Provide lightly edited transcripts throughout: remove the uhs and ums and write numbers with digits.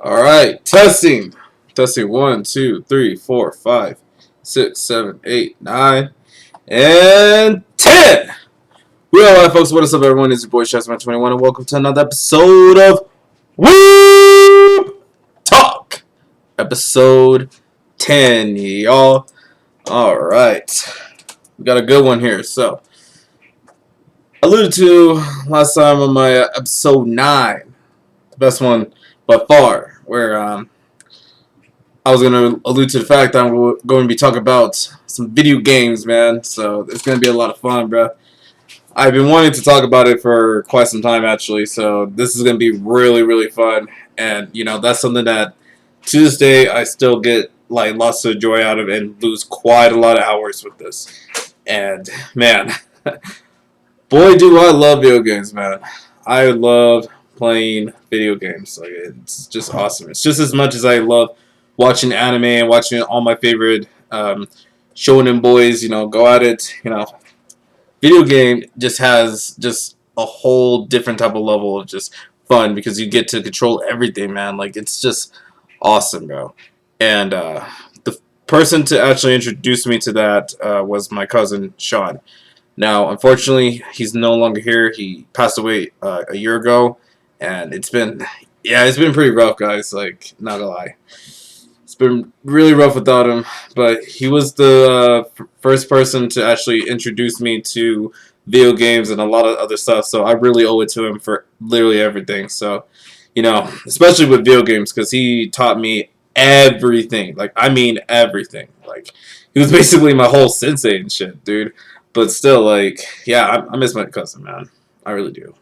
All right, testing. Testing 1, 2, 3, 4, 5, 6, 7, 8, 9, and 10. We all right, folks. What is up, everyone? It's your boy, Chessman21, and welcome to another episode of Weeb Talk. Episode 10, y'all. All right. We got a good one here. So, alluded to last time on my episode 9, the best one by far, where I was going to allude to the fact that I'm going to be talking about some video games, man. So it's going to be a lot of fun, bro. I've been wanting to talk about it for quite some time, actually. So this is going to be really, really fun. And, you know, that's something that to this day I still get like lots of joy out of and lose quite a lot of hours with this. And, man, boy, do I love video games, man. I love playing video games. Like, it's just awesome. It's just as much as I love watching anime and watching all my favorite shonen boys, you know, go at it. You know, video game just has just a whole different type of level of just fun because you get to control everything, man. Like, it's just awesome, bro. And the person to actually introduce me to that was my cousin Sean. Now, unfortunately, he's no longer here. He passed away a year ago, and it's been pretty rough, guys. Like, not gonna lie. It's been really rough without him, but he was the first person to actually introduce me to video games and a lot of other stuff, so I really owe it to him for literally everything. So, you know, especially with video games, because he taught me everything. Like, I mean everything. Like, he was basically my whole sensei and shit, dude. But still, like, yeah, I miss my cousin, man. I really do.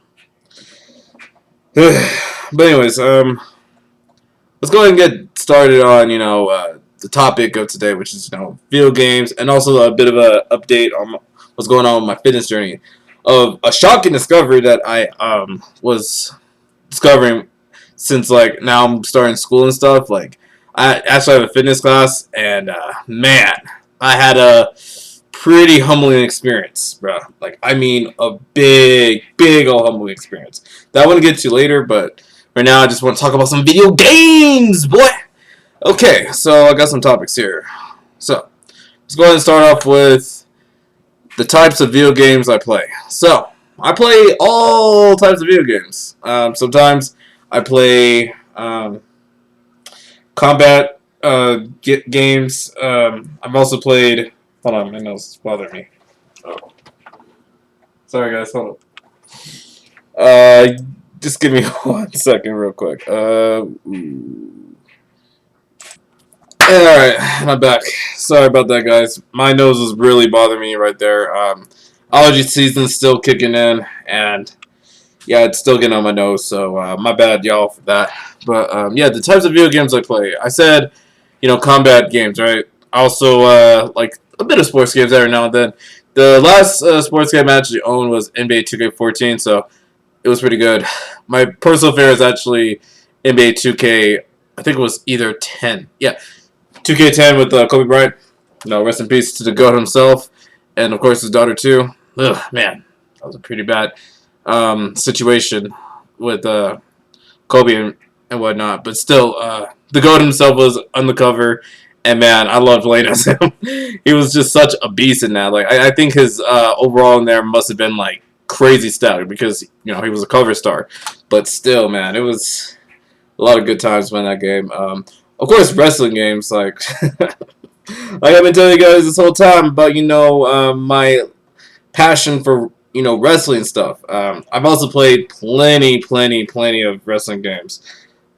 But anyways, let's go ahead and get started on, you know, the topic of today, which is, you know, video games, and also a bit of an update on what's going on with my fitness journey. Of a shocking discovery that I was discovering since, like, now I'm starting school and stuff. Like, I actually have a fitness class, and man, I had a pretty humbling experience, bro. Like, I mean, a big old humbling experience. That I want to get to later, but right now I just want to talk about some video games, boy. Okay, so I got some topics here. So, let's go ahead and start off with the types of video games I play. So, I play all types of video games. Sometimes I play combat games. I've also played... Hold on, my nose is bothering me. Oh. Sorry, guys, hold on. Just give me 1 second real quick. Alright, I'm back. Sorry about that, guys. My nose is really bothering me right there. Allergy season's still kicking in, and yeah, it's still getting on my nose, so my bad, y'all, for that. But yeah, the types of video games I play. I said, you know, combat games, right? Also, like, a bit of sports games every now and then. The last sports game I actually owned was NBA 2K14, so it was pretty good. My personal favorite is actually NBA 2K, I think it was either 10. Yeah, 2K10 with Kobe Bryant. No, rest in peace to the GOAT himself, and of course his daughter too. Ugh, man, that was a pretty bad situation with Kobe and whatnot. But still, the GOAT himself was on the cover. And man, I loved playing as him. He was just such a beast in that. Like, I think his overall in there must have been like crazy stout because, you know, he was a cover star. But still, man, it was a lot of good times playing that game. Of course, wrestling games, like like I've been telling you guys this whole time about, you know, my passion for, you know, wrestling stuff. I've also played plenty of wrestling games.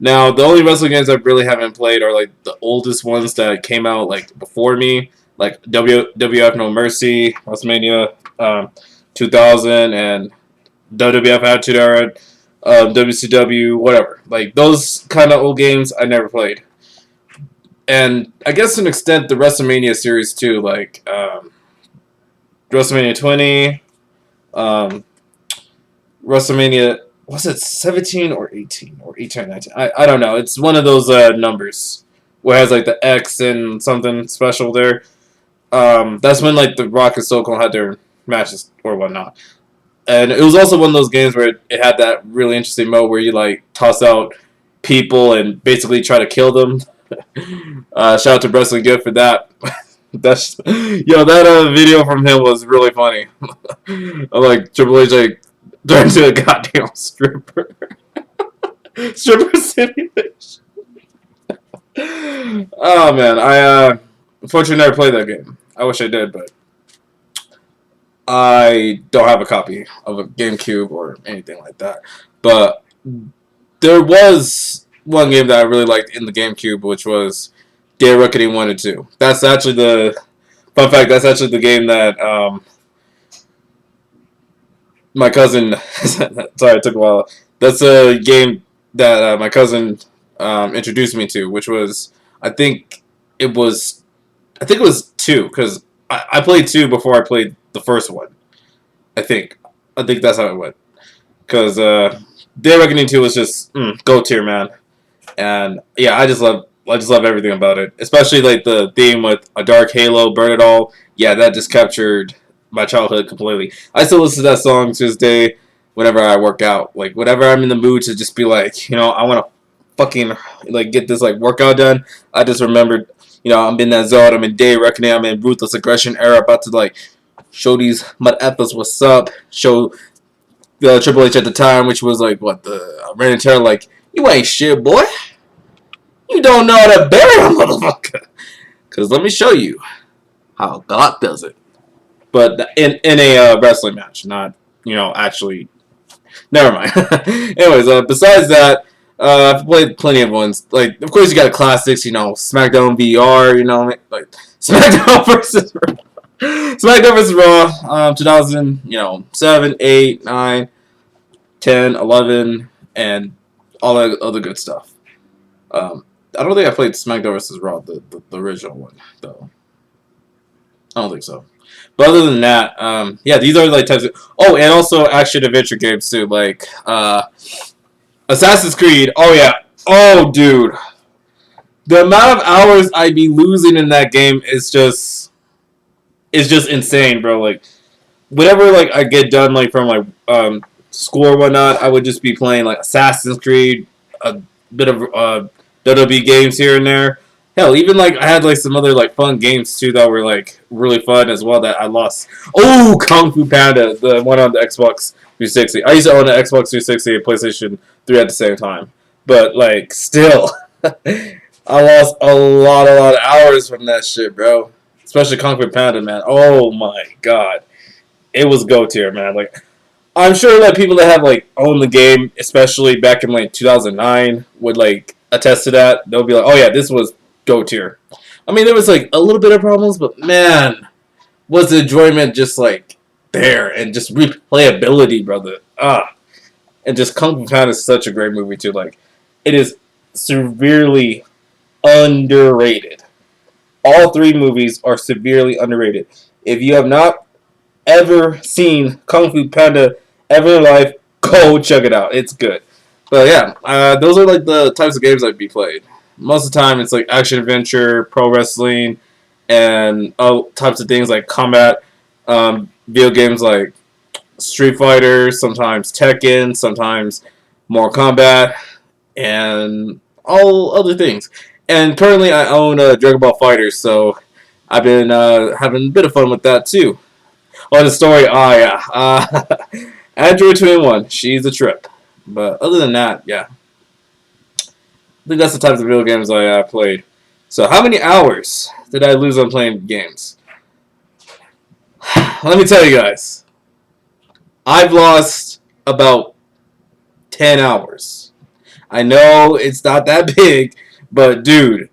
Now, the only wrestling games I really haven't played are, like, the oldest ones that came out, like, before me. Like, WWF No Mercy, WrestleMania 2000, and WWF Attitude Era, WCW, whatever. Like, those kind of old games I never played. And I guess to an extent, the WrestleMania series, too. Like, WrestleMania 20, WrestleMania... Was it 17 or 18 or 18 or 19? I don't know. It's one of those numbers where it has like the X and something special there. That's when like the Rock and Stone Cold had their matches or whatnot. And it was also one of those games where it had that really interesting mode where you like toss out people and basically try to kill them. Shout out to Wrestling Good for that. That video from him was really funny. Like Triple H like turned into a goddamn stripper. Stripper simulation. Oh man, I unfortunately never played that game. I wish I did, but I don't have a copy of a GameCube or anything like that. But there was one game that I really liked in the GameCube, which was Day of Reckoning 1 and 2. That's actually the fun fact. That's actually the game that my cousin. Sorry, it took a while. That's a game that my cousin introduced me to, which was I think it was 2 because I played 2 before I played the first one. I think that's how it went. Because Day of Reckoning 2 was just go tier, man. And yeah, I just love everything about it. Especially like the theme with a dark halo, burn it all. Yeah, that just captured my childhood completely. I still listen to that song to this day whenever I work out. Like whenever I'm in the mood to just be like, I want to fucking like get this like workout done. I just remembered, I'm in that zone. I'm in Day of Reckoning. I'm in Ruthless Aggression era, about to like show these mud effers what's up. Show the Triple H at the time, which was like what the Reign and Terror, like you ain't shit, boy. You don't know how to bury a motherfucker. Cause let me show you how God does it. But in a wrestling match, not actually. Never mind. Anyways, besides that, I've played plenty of ones. Like, of course, you got classics. SmackDown VR. Like SmackDown versus SmackDown versus Raw. 2007, 8, 9, 10, 11, and all that other good stuff. I don't think I played SmackDown vs. Raw, the original one, though. I don't think so. But other than that, yeah, these are like types of... Oh, and also action-adventure games, too. Like, Assassin's Creed. Oh, yeah. Oh, dude. The amount of hours I'd be losing in that game is just insane, bro. Like, whenever, like, I get done, like, from, like, school or whatnot, I would just be playing, like, Assassin's Creed, a bit of, WWE games here and there. Hell, even like I had like some other like fun games too that were like really fun as well that I lost. Oh, Kung Fu Panda, the one on the Xbox 360. I used to own an Xbox 360 and PlayStation 3 at the same time, but like still, I lost a lot of hours from that shit, bro. Especially Kung Fu Panda, man. Oh my god, it was go tier, man. Like I'm sure that people that have like owned the game, especially back in like 2009, would like attest to that. They'll be like, oh yeah, this was go tier. I mean, there was like a little bit of problems, but man, was the enjoyment just like there and just replayability, brother. And just Kung Fu Panda is such a great movie too. Like, it is severely underrated. All 3 movies are severely underrated. If you have not ever seen Kung Fu Panda ever in your life, go check it out. It's good. But yeah, those are like the types of games I'd be played. Most of the time, it's like action adventure, pro wrestling, and all types of things like combat. Video games like Street Fighter, sometimes Tekken, sometimes Mortal Kombat, and all other things. And currently, I own Dragon Ball FighterZ, so I've been having a bit of fun with that too. Oh, the story, yeah. Android 21, she's a trip. But other than that, yeah. I think that's the types of video games I played. So how many hours did I lose on playing games? Let me tell you guys. I've lost about 10 hours. I know it's not that big, but dude,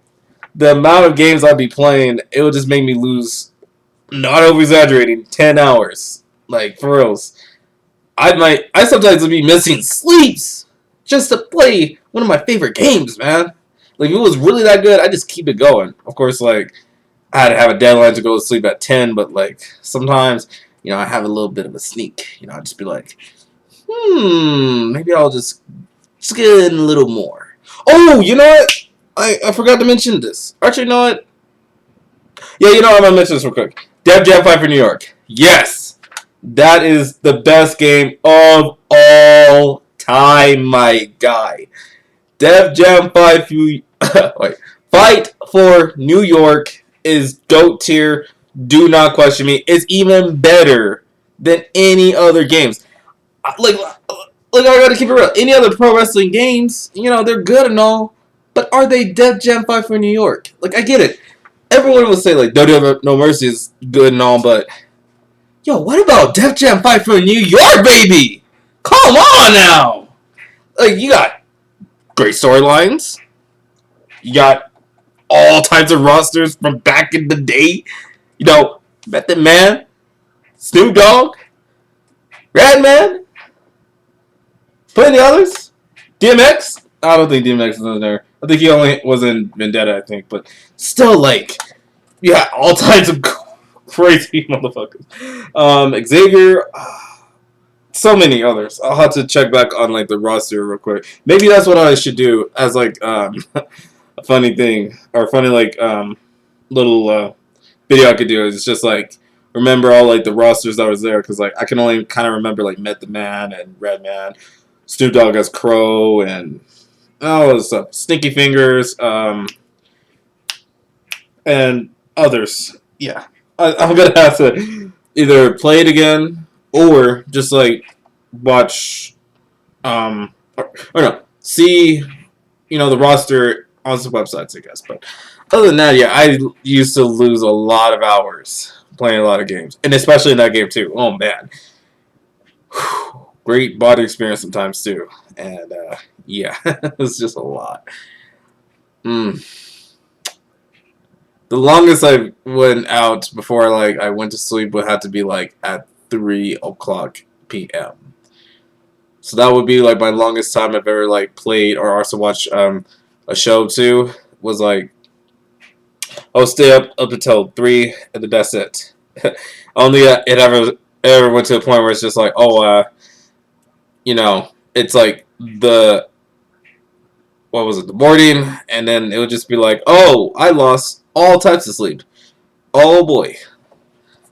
the amount of games I'd be playing, it would just make me lose, not over-exaggerating, 10 hours. Like, for reals. I sometimes would be missing sleeps just to play one of my favorite games, man. Like, if it was really that good, I'd just keep it going. Of course, like, I had to have a deadline to go to sleep at 10, but, like, sometimes, I have a little bit of a sneak. I'd just be like, maybe I'll just get in a little more. Oh, you know what? I forgot to mention this. Actually, you know what? Yeah, I'm going to mention this real quick. Def Jam Fight for New York. Yes! That is the best game of all time, my guy. Def Jam 5 wait, Fight for New York is GOAT tier. Do not question me. It's even better than any other games. Like, I gotta keep it real. Any other pro wrestling games, they're good and all, but are they Def Jam 5 for New York? Like, I get it. Everyone will say, like, WWE No Mercy is good and all, but yo, what about Def Jam 5 for New York, baby? Come on now! Like, you got great storylines. You got all types of rosters from back in the day. Method Man, Snoop Dogg, Redman, plenty others. DMX. I don't think DMX is in there. I think he only was in Vendetta, I think. But still, like, yeah, all types of crazy motherfuckers. Xavier. So many others. I'll have to check back on like the roster real quick. Maybe that's what I should do as like a funny thing or funny like little video I could do. It's just like remember all like the rosters that was there because like I can only kind of remember like Method Man and Redman, Snoop Dogg as Crow and all this stuff. Stinky Fingers and others. Yeah, I'm gonna have to either play it again or just like watch or no, see the roster on some websites, I guess. But other than that, yeah, I used to lose a lot of hours playing a lot of games, and especially in that game too. Oh man, great body experience sometimes too, and yeah, it's just a lot. The longest I went out before like I went to sleep would have to be like at 3 o'clock p.m. So that would be like my longest time I've ever like played or also watched a show too. Was like I would stay up until 3 and then that's it. Only it ever went to a point where it's just like it's like the what was it the morning and then it would just be like I lost all types of sleep. Oh boy.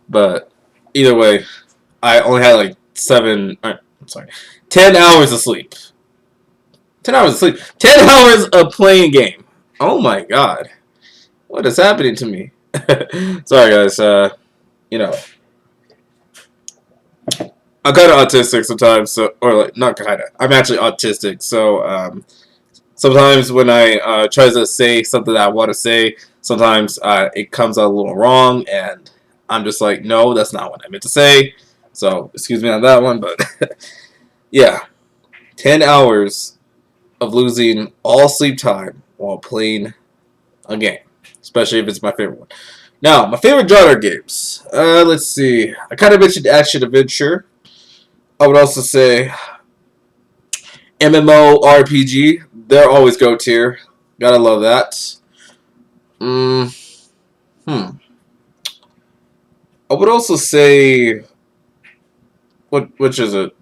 But either way, I only had like 10 hours of sleep. 10 hours of sleep. 10 hours of playing game. Oh my god. What is happening to me? Sorry guys, I'm kind of autistic sometimes, or like not kind of. I'm actually autistic, so sometimes when I try to say something that I want to say, sometimes it comes out a little wrong, and I'm just like, no, that's not what I meant to say. So excuse me on that one, but yeah, 10 hours of losing all sleep time while playing a game, especially if it's my favorite one. Now, my favorite genre games. Let's see. I kind of mentioned action adventure. I would also say MMORPG. They're always go tier. Gotta love that. I would also say which is it?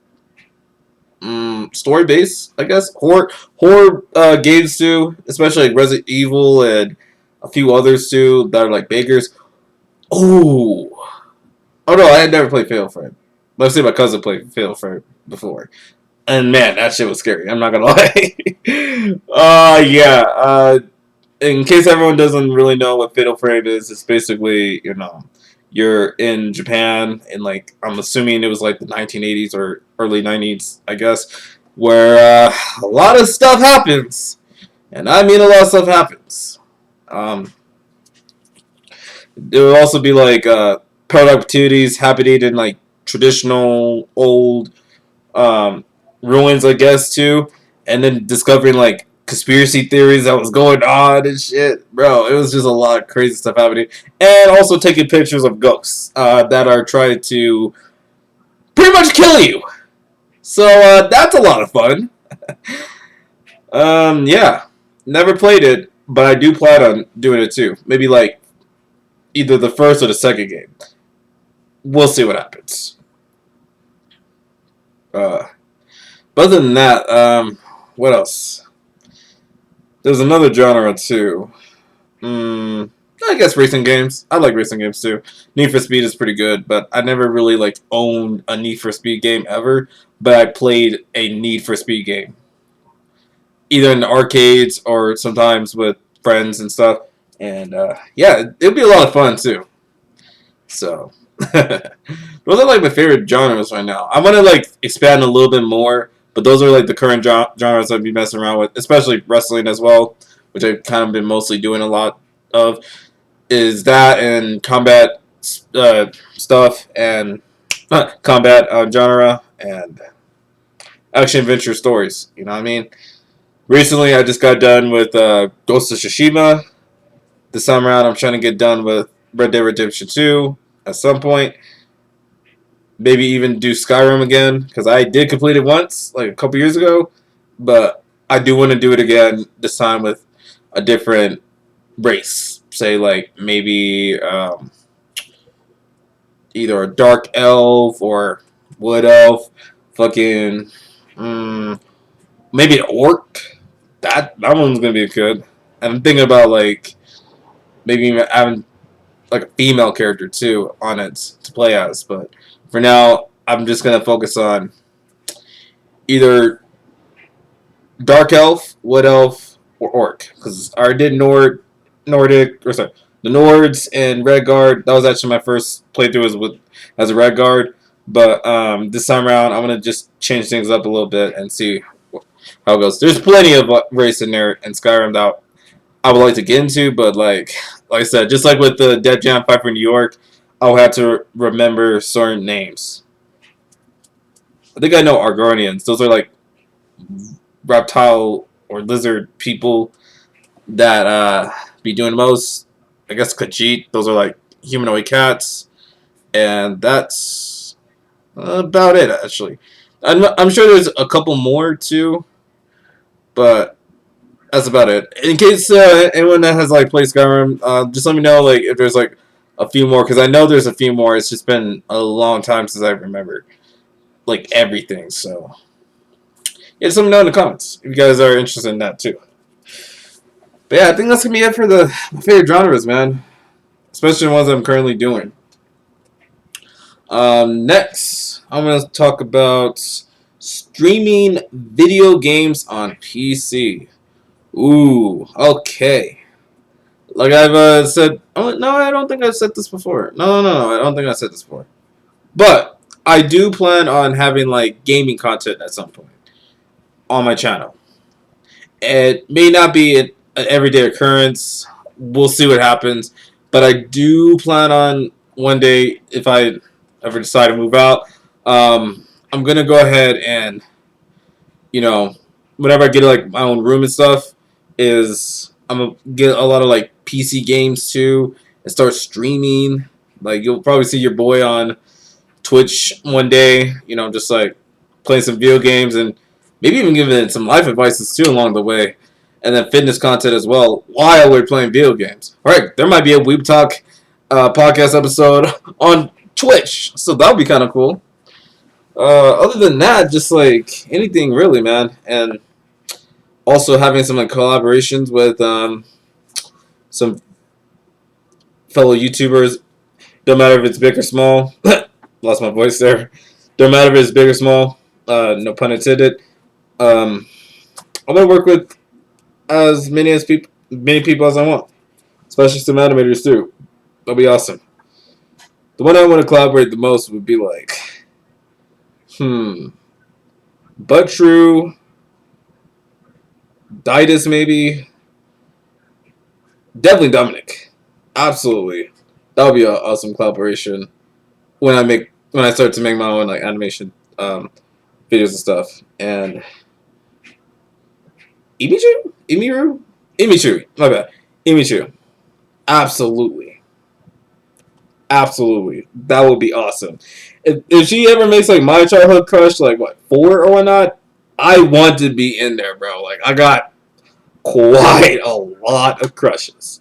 Story based, I guess. Horror games too, especially like Resident Evil and a few others too that are like bakers. Oh no, I had never played Fatal Frame. Let's say my cousin played Fatal Frame before, and man, that shit was scary. I'm not gonna lie. Yeah. In case everyone doesn't really know what Fatal Frame is, it's basically you're in Japan in like I'm assuming it was like the 1980s or early 90s, I guess, where a lot of stuff happens, and I mean a lot of stuff happens. There will also be like product activities happening in like traditional old ruins, I guess, too, and then discovering like conspiracy theories that was going on and shit, bro. It was just a lot of crazy stuff happening, and also taking pictures of ghosts that are trying to pretty much kill you. So that's a lot of fun. Yeah, never played it, but I do plan on doing it too. Maybe like either the first or the second game. We'll see what happens. But other than that, what else? There's another genre too. I guess racing games. I like racing games too. Need for Speed is pretty good, but I never really like owned a Need for Speed game ever. But I played a Need for Speed game. either in the arcades or sometimes with friends and stuff. And yeah, it'll be a lot of fun too. So those are like my favorite genres right now. I want to like expand a little bit more, but those are like the current genres I'd be messing around with, especially wrestling as well, which I've kind of been mostly doing a lot of. Is that and combat stuff and combat genre and action adventure stories. You know what I mean? Recently, I just got done with Ghost of Tsushima. This time around, I'm trying to get done with Red Dead Redemption 2 at some point. Maybe even do Skyrim again, because I did complete it once, like a couple years ago. But I do want to do it again, this time with a different race. Say, like, maybe either a dark elf or wood elf. Fucking, maybe an orc. That one's going to be good. And I'm thinking about, like, maybe even having like a female character too on it to play as. But for now, I'm just gonna focus on either dark elf, wood elf, or orc because I did Nordic or sorry the Nords and Redguard. That was actually my first playthrough as a Redguard. But this time around, I'm gonna just change things up a little bit and see how it goes. There's plenty of race in there in Skyrim that I would like to get into, but like I said, just like with the Def Jam Fight for New York, I'll have to remember certain names. I think I know Argonians. Those are like reptile or lizard people that be doing the most. I guess Khajiit. Those are like humanoid cats, and that's about it actually. I'm sure there's a couple more too, but that's about it. In case anyone that has like played Skyrim, just let me know like if there's like a few more because I know there's a few more. It's just been a long time since I remember like everything. So yeah, just let me know in the comments if you guys are interested in that too. But yeah, I think that's gonna be it for my favorite genres, man. Especially the ones I'm currently doing. Next, I'm gonna talk about streaming video games on PC. Ooh, okay. Like I've said, oh, no, I don't think I've said this before. No, I don't think I said this before. But I do plan on having like gaming content at some point on my channel. It may not be an everyday occurrence. We'll see what happens. But I do plan on one day, if I ever decide to move out, I'm gonna go ahead and whenever I get like my own room and stuff, is I'm gonna get a lot of like PC games too and start streaming. Like you'll probably see your boy on Twitch one day, just like playing some video games and maybe even giving it some life advices too along the way, and then fitness content as well while we're playing video games. All right, there might be a Weeb Talk podcast episode on Twitch, so that'll be kind of cool. Other than that, just like anything really, man, and also having some like collaborations with some fellow YouTubers. Don't matter if it's big or small. Lost my voice there. Don't matter if it's big or small. No pun intended. I'm gonna work with as many people as I want, especially some animators too. That'll be awesome. The one I want to collaborate the most would be like, But True, Didas maybe. Definitely Dominic. Absolutely. That would be an awesome collaboration when I start to make my own like animation videos and stuff. And Imichu, my bad. Imichu. Absolutely. That would be awesome. If she ever makes like my childhood crush, like what, 4 or whatnot, I want to be in there, bro. Like I got quite a lot of crushes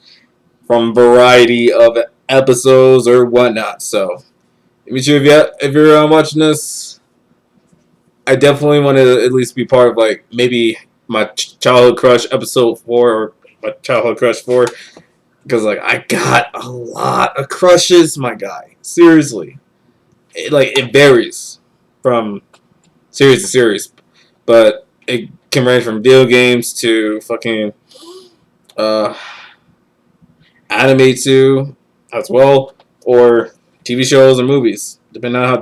from variety of episodes or whatnot. So, if you're watching this, I definitely want to at least be part of like maybe my childhood crush episode 4 or my childhood crush 4 because like I got a lot of crushes, my guy. Seriously, it varies from series to series, but it can range from video games to fucking uh, anime to as well, or TV shows or movies, depending on how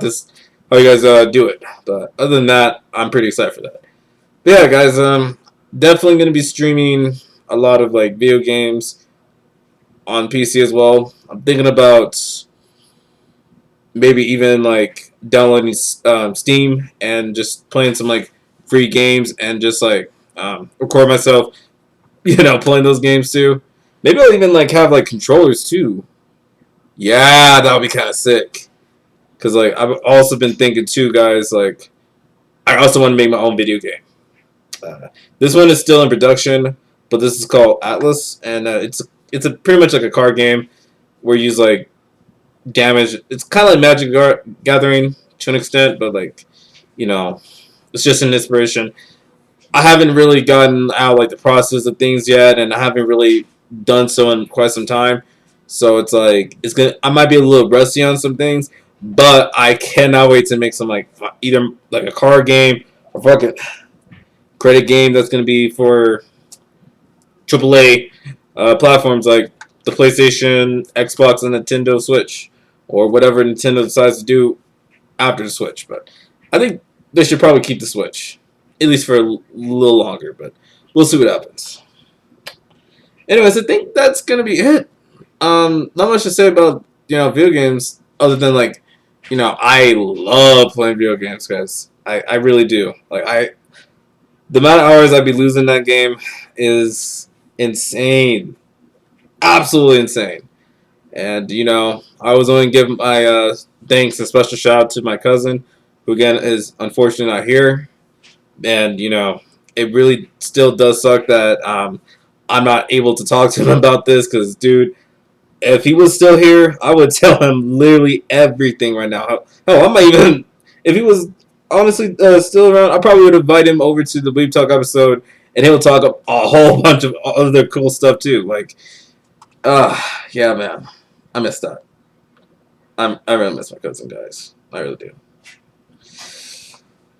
you guys do it. But other than that, I'm pretty excited for that. But yeah, guys, definitely gonna be streaming a lot of like video games on PC as well. I'm thinking about maybe even like downloading Steam and just playing some like free games and just like record myself, playing those games too. Maybe I'll even like have like controllers too. Yeah, that would be kind of sick. Cause like I've also been thinking too, guys. Like I also want to make my own video game. This one is still in production, but this is called Atlas, and it's a pretty much like a card game where you use like damage. It's kind of like Magic Gathering to an extent, but like it's just an inspiration. I haven't really gotten out like the process of things yet, and I haven't really done so in quite some time. So it's like I might be a little rusty on some things, but I cannot wait to make some like either like a card game or fucking credit game that's gonna be for AAA platforms like the PlayStation, Xbox, and Nintendo Switch, or whatever Nintendo decides to do after the Switch. But I think they should probably keep the Switch, at least for a little longer. But we'll see what happens. Anyways, I think that's gonna be it. Not much to say about video games other than like I love playing video games, guys. I really do. Like the amount of hours I'd be losing that game is insane, absolutely insane. And I was only give my thanks and special shout out to my cousin, who again is unfortunately not here. And it really still does suck that I'm not able to talk to him about this, because dude, if he was still here, I would tell him literally everything right now. Hell, I might even, if he was honestly still around, I probably would invite him over to the Weeb Talk episode, and he'll talk a whole bunch of other cool stuff too. Like, yeah, man, I missed that. I really miss my cousin, guys. I really do.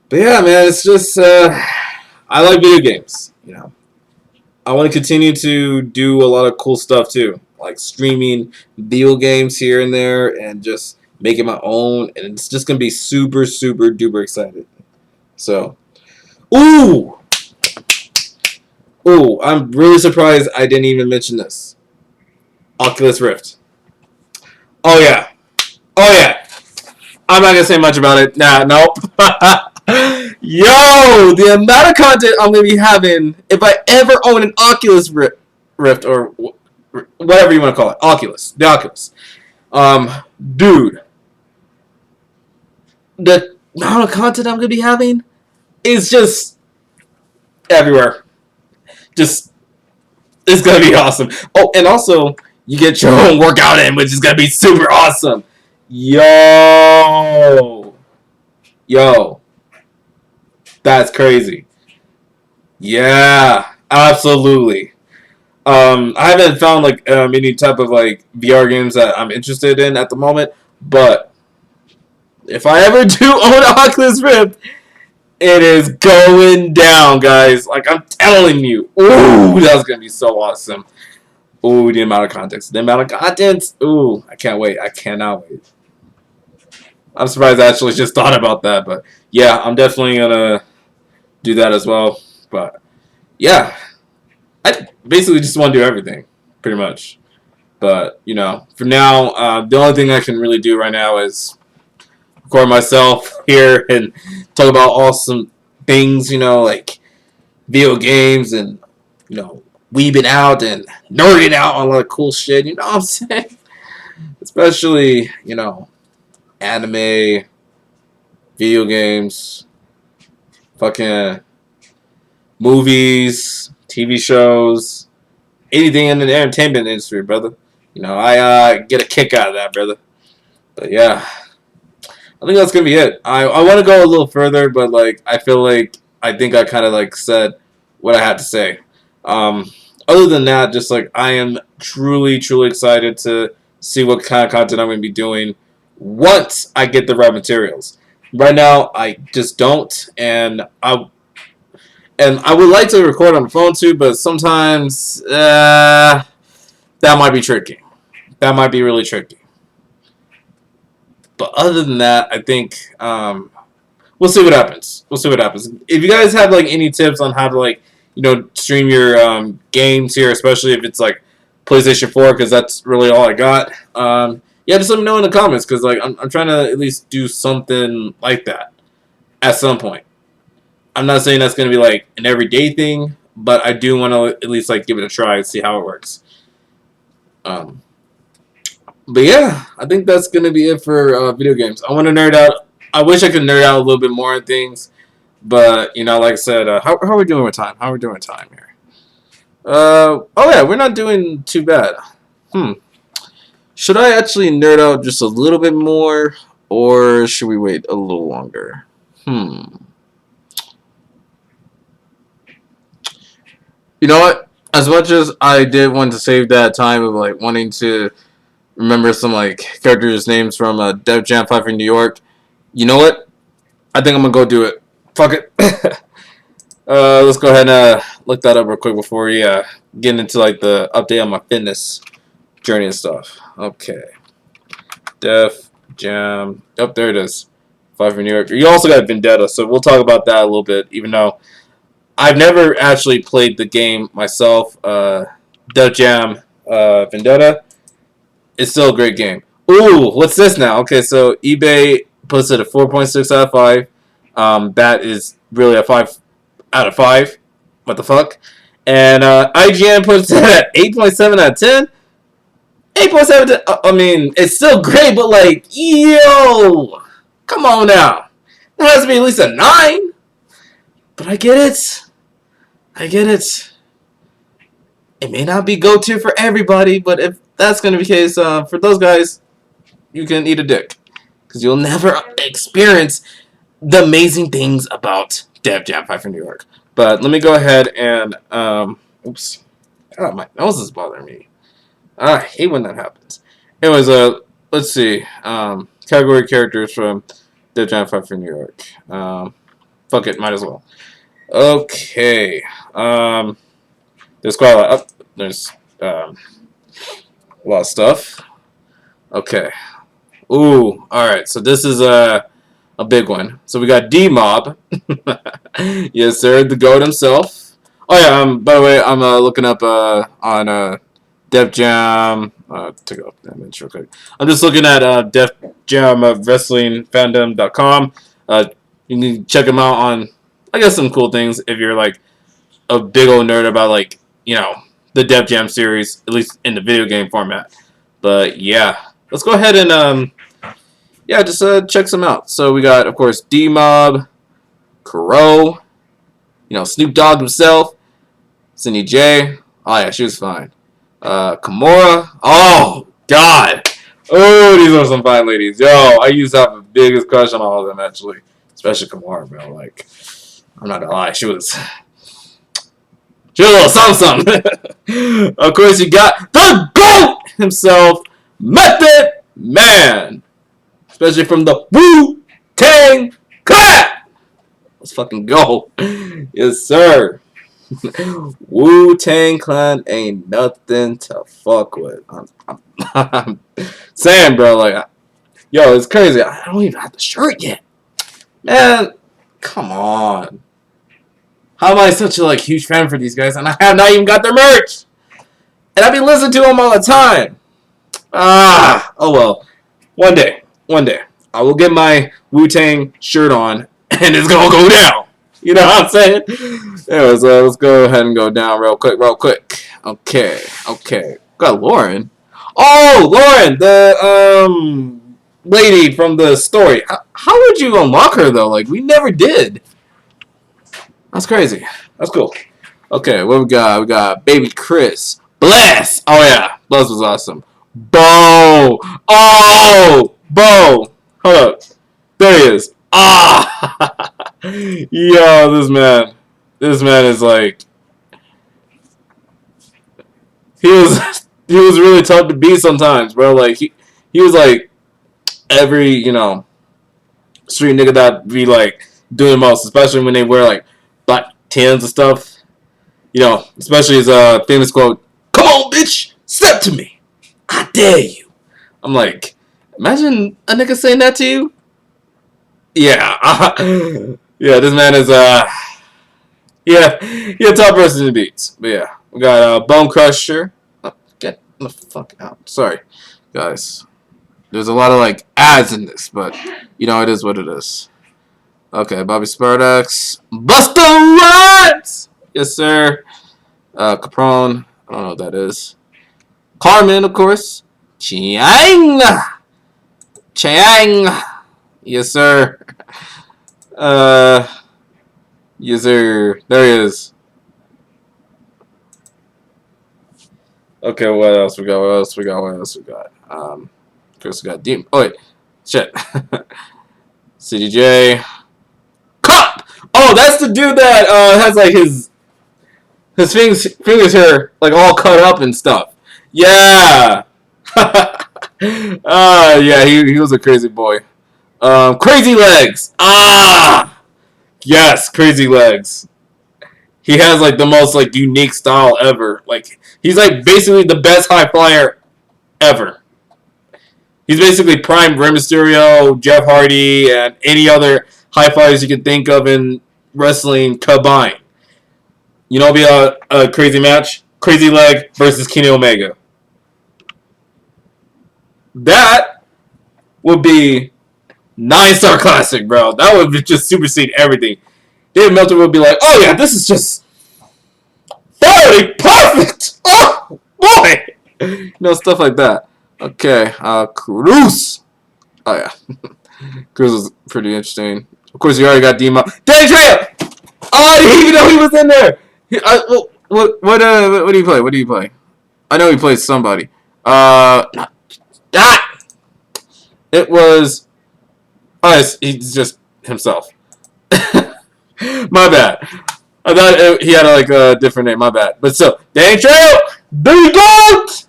But yeah, man, it's just I like video games. I want to continue to do a lot of cool stuff too, like streaming video games here and there, and just making my own. And it's just gonna be super, super duper excited. So, ooh, I'm really surprised I didn't even mention this. Oculus Rift. Oh yeah, oh yeah. I'm not gonna say much about it. Nah, nope. Yo, the amount of content I'm gonna be having if I ever own an Oculus Rift, or whatever you want to call it, the Oculus. Dude, the amount of content I'm gonna be having is just everywhere. Just, it's gonna be awesome. Oh, and also you get your own workout in, which is gonna be super awesome. Yo, that's crazy. Yeah, absolutely. I haven't found like any type of like VR games that I'm interested in at the moment, but if I ever do own an Oculus Rift, it is going down, guys. Like I'm telling you. Ooh, that's gonna be so awesome. Ooh, the amount of content. Ooh, I can't wait. I cannot wait. I'm surprised I actually just thought about that, but yeah, I'm definitely gonna do that as well. But yeah, I basically just want to do everything, pretty much. But for now, the only thing I can really do right now is record myself here and talk about awesome things, like video games, and weebing out and nerding out on a lot of cool shit. You know what I'm saying? Especially anime, video games, fucking movies, TV shows, anything in the entertainment industry, brother. I get a kick out of that, brother. But yeah, I think that's gonna be it. I want to go a little further, but like I feel like I think I kind of like said what I had to say. Other than that, just like I am truly, truly excited to see what kind of content I'm gonna be doing once I get the right materials. Right now, I just don't, and And I would like to record on the phone too, but sometimes that might be tricky. That might be really tricky. But other than that, I think we'll see what happens. We'll see what happens. If you guys have like any tips on how to like stream your games here, especially if it's like PlayStation 4, because that's really all I got. Yeah, just let me know in the comments, because like I'm trying to at least do something like that at some point. I'm not saying that's going to be like an everyday thing, but I do want to at least like give it a try and see how it works. But yeah, I think that's going to be it for video games. I want to nerd out. I wish I could nerd out a little bit more on things, but like I said, how are we doing with time? How are we doing with time here? Oh yeah, we're not doing too bad. Should I actually nerd out just a little bit more, or should we wait a little longer? You know what? As much as I did want to save that time of like wanting to remember some like characters' names from Def Jam 5 in New York, you know what? I think I'm gonna go do it. Fuck it. Let's go ahead and look that up real quick before we get into like the update on my fitness journey and stuff. Okay. Def Jam. Oh, there it is. 5 in New York. You also got Vendetta, so we'll talk about that a little bit, even though I've never actually played the game myself. Def Jam Vendetta. It's still a great game. Ooh, what's this now? Okay, so eBay puts it at 4.6 out of 5. That is really a 5 out of 5. What the fuck? And IGN puts it at 8.7 out of 10. 8.7. I mean, it's still great, but like, yo, come on now. That has to be at least a 9. But I get it. I get it. It may not be go-to for everybody, but if that's going to be the case, for those guys, you can eat a dick. Because you'll never experience the amazing things about Def Jam 5 from New York. But let me go ahead and, oops. Oh, my nose is bothering me. I hate when that happens. Anyways, let's see. Category characters from Def Jam 5 from New York. Fuck it, might as well. Okay. There's quite a lot. There's a lot of stuff. Okay. Ooh. All right. So this is a big one. So we got D-Mob. Yes, sir. The GOAT himself. Oh yeah. By the way, I'm looking up on Def Jam. Take off that image real quick. I'm just looking at Def Jam WrestlingFandom.com. You can check them out on, I guess, some cool things if you're like a big old nerd about like the Def Jam series, at least in the video game format. But yeah, let's go ahead and just check some out. So we got, of course, D-Mob, Crow, Snoop Dogg himself, Cindy J. Oh yeah, she was fine. Kimura. Oh God. Oh, these are some fine ladies. Yo, I used to have the biggest crush on all of them actually, especially Kimura, bro. Like, I'm not gonna lie, she was a little something. Of course, you got the GOAT himself, Method Man, especially from the Wu-Tang Clan. Let's fucking go. Yes, sir. Wu-Tang Clan ain't nothing to fuck with. I'm saying, bro, like, yo, it's crazy. I don't even have the shirt yet. Man, come on. How am I such a huge fan for these guys, and I have not even got their merch? And I've been listening to them all the time. Oh well. One day, I will get my Wu-Tang shirt on, and it's gonna go down. You know what I'm saying? Anyways, let's go ahead and go down real quick. Okay. Got Lauren. Oh, Lauren, the lady from the story. How would you unlock her though? Like, we never did. That's crazy. That's cool. Okay, what we got? We got Baby Chris. Bless! Oh, yeah. Bless was awesome. Bo! Oh! Bo! Hold up. There he is. Ah! Yo, this man. This man is like... He was really tough to beat sometimes, bro. Like, he was like every, street nigga that be like doing the most, especially when they wear like tens and stuff. You know, especially his famous quote, "Come on, bitch, step to me. I dare you." I'm like, imagine a nigga saying that to you. Yeah, yeah. This man is yeah, a top person to beat. But yeah, we got Bone Crusher. Oh, get the fuck out. Sorry, guys. There's a lot of like ads in this, but you know it is what it is. Okay, Bobby Spartax, Busta Rhymes. Yes, sir. Capone. I don't know what that is. Carmen, of course. Chiang. Chiang. Yes, sir. Yes, sir. There he is. Okay, what else we got? What else we got? What else we got? Of course, we got Deep. Oh, wait. Shit. CDJ. Cop! Oh, that's the dude that has, like, his fingers here, like, all cut up and stuff. Yeah! Yeah, he was a crazy boy. Crazy Legs! Ah! Yes, Crazy Legs. He has like the most like unique style ever. Like he's like basically the best high flyer ever. He's basically prime Rey Mysterio, Jeff Hardy, and any other high flyers you can think of in wrestling combined. You know, it'll be a crazy match: Crazy Leg versus Kenny Omega. That would be 9-star classic, bro. That would just supersede everything. Dave Meltzer would be like, "Oh yeah, this is just thoroughly perfect. Oh boy," you know, stuff like that. Okay, Cruz. Oh yeah, Cruz was pretty interesting. Of course, you already got Dima. Danny Trejo. Oh, I didn't even know he was in there. What do you play? What do you play? I know he plays somebody. It was. Oh, he's just himself. My bad. I thought he had like a different name. My bad. But still, Danny Trejo, the GOAT!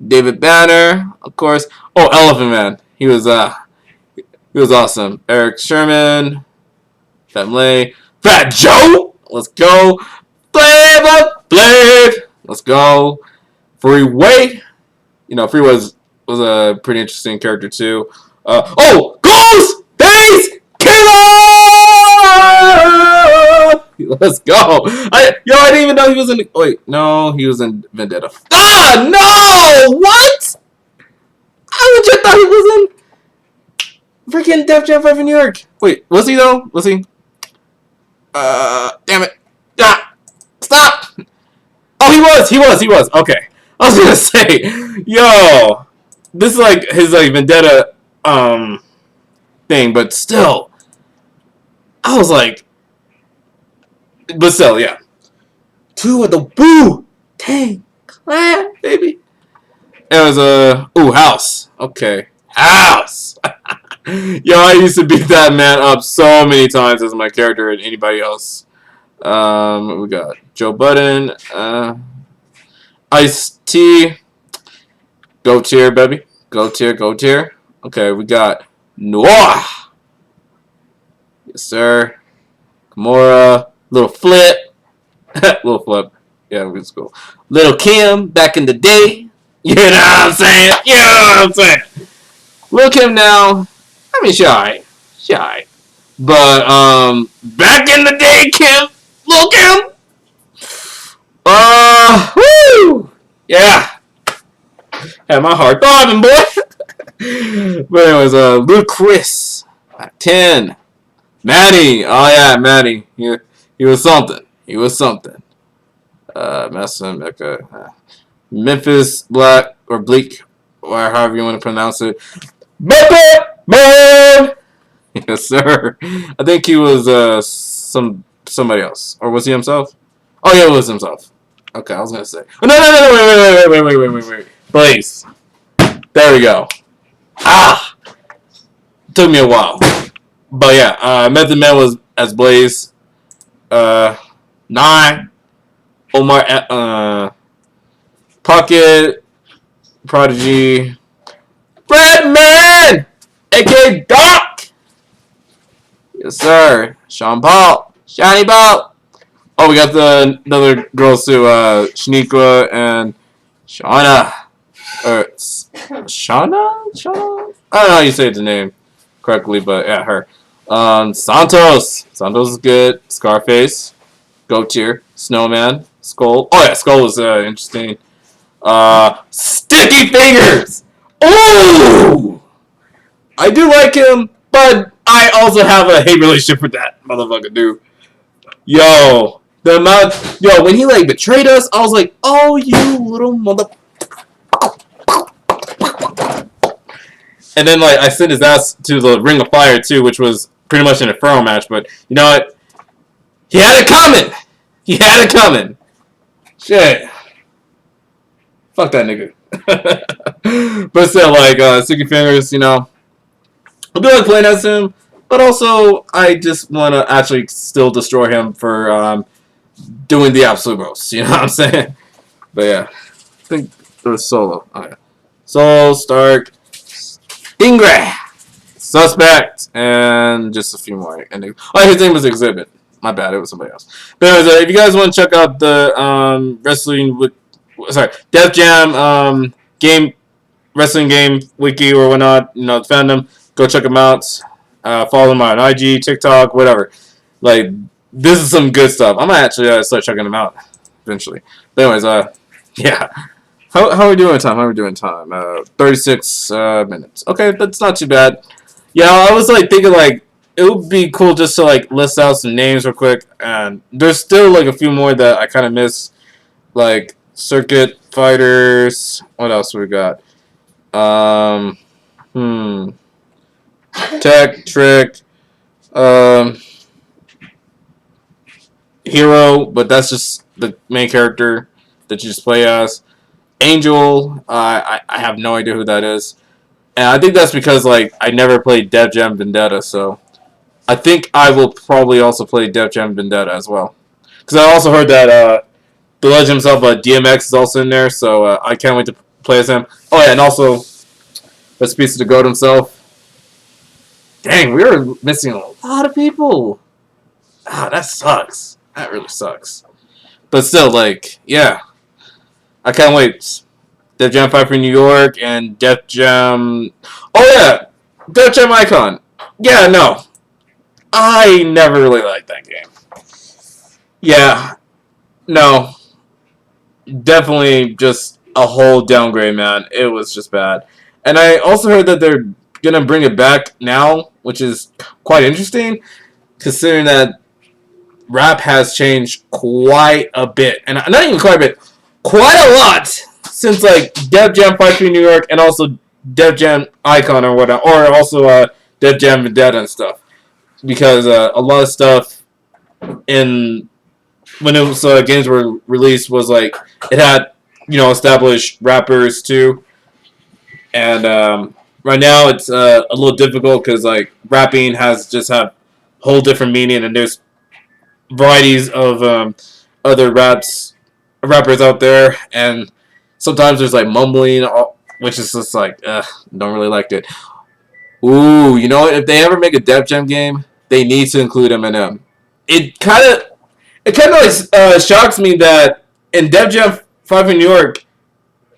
David Banner, of course. Oh, Elephant Man. He was awesome. Eric Sherman, Family, Fat Joe. Let's go. Flavor Flav. Let's go. Freeway. You know, Freeway was a pretty interesting character too. Ghost Days Killer! Let's go. I didn't even know he was in. Wait, no, he was in Vendetta. Ah, no! What? I legit thought he was in freaking Def Jam 5 in New York. Wait, was he though? Was he? Damn it! Ah, stop! Oh, he was. Okay, I was gonna say, yo, this is like his like Vendetta thing, but still, I was like, but still, yeah. 2 of the Wu-Tang Clan, baby. It was House. Okay, House. Yo, I used to beat that man up so many times as my character and anybody else. We got Joe Budden, Ice-T. Go tier, baby. Go tier. Okay, we got Noir. Yes, sir. Kimura. Little Flip. Little Flip. Yeah, let's go. Little Kim back in the day. You know what I'm saying? Little Kim now, I mean, she alright. But, back in the day, Kim. Little Kim. Woo! Yeah. Had my heart throbbing, boy. But anyways, Luke Chris at 10. Manny. Oh yeah, Manny. He was something. Massa Mecca. Memphis Black or Bleak, or however you want to pronounce it. Mecca Man. Yes, sir. I think he was somebody else, or was he himself? Oh yeah, it was himself. Okay, I was gonna say. Oh, no, wait. Blaze. There we go. Took me a while. But yeah, Method Man was as Blaze. 9. Omar, Pocket, Prodigy, Redman, aka Doc. Yes, sir. Sean Paul. Shiny ball. Oh, we got the other girls too. Shaniqua and Shauna. Or Shauna? Shauna? I don't know how you say the name correctly, but yeah, her. Santos. Santos is good. Scarface. Go tier. Snowman. Skull. Oh yeah, Skull was interesting. Sticky Fingers. Ooh, I do like him, but I also have a hate relationship with that motherfucker, dude. Yo, the amount, yo, when he like betrayed us, I was like, oh, you little mother. And then like I sent his ass to the Ring of Fire too, which was pretty much an Inferno match. But you know what? He had it coming. He had it coming. Shit. Fuck that nigga. But still, like Sticky Fingers, you know, I do like playing as him, but also I just want to actually still destroy him for doing the absolute most. You know what I'm saying? But yeah, I think it was Solo. Oh, yeah. Solo, Stark, Stingray, Suspect, and just a few more endings. Oh, his name was Exhibit. My bad, it was somebody else. But anyways, if you guys want to check out the wrestling with, sorry, Def Jam game, wrestling game wiki or whatnot, you know, the fandom, go check them out. Follow them on IG, TikTok, whatever. Like, this is some good stuff. I might actually start checking them out eventually. But anyways, yeah. How are we doing time? 36 minutes. Okay, that's not too bad. Yeah, I was like thinking like it would be cool just to like list out some names real quick, and there's still like a few more that I kind of miss, like Circuit Fighters. What else we got? Tech Trick, Hero, but that's just the main character that you just play as. Angel, I have no idea who that is. And I think that's because like I never played Def Jam Vendetta, so I think I will probably also play Def Jam Vendetta as well. Because I also heard that the legend himself, DMX, is also in there, so I can't wait to play as him. Oh yeah, and also let's piece of the goat himself. Dang, we were missing a lot of people. Ah, that sucks. That really sucks. But still, like, yeah. I can't wait. Def Jam 5 for New York and Def Jam... Oh, yeah! Def Jam Icon. Yeah, no. I never really liked that game. Yeah. No. Definitely just a whole downgrade, man. It was just bad. And I also heard that they're going to bring it back now, which is quite interesting, considering that rap has changed quite a bit. And not even quite a bit. Quite a lot since like Def Jam 5 New York and also Def Jam Icon or whatnot, or also Def Jam Vendetta and stuff, because a lot of stuff in when it was games were released was like it had established rappers too, and right now it's a little difficult because like rapping has just had a whole different meaning, and there's varieties of other rappers out there, and sometimes there's like mumbling, which is just like, don't really like it. Ooh, you know what? If they ever make a Def Jam game, they need to include Eminem. It kind of like shocks me that in Def Jam 5 in New York,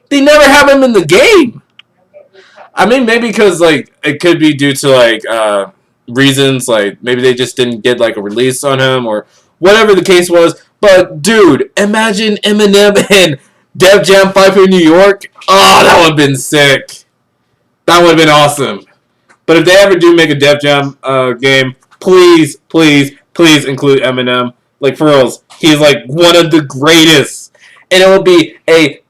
they never have him in the game. I mean, maybe because like it could be due to like reasons, like maybe they just didn't get like a release on him or whatever the case was. But dude, imagine Eminem in Def Jam 5 in New York. Oh, that would have been sick. That would have been awesome. But if they ever do make a Def Jam game, please, please, please include Eminem. Like for reals, he's like one of the greatest, and it would be a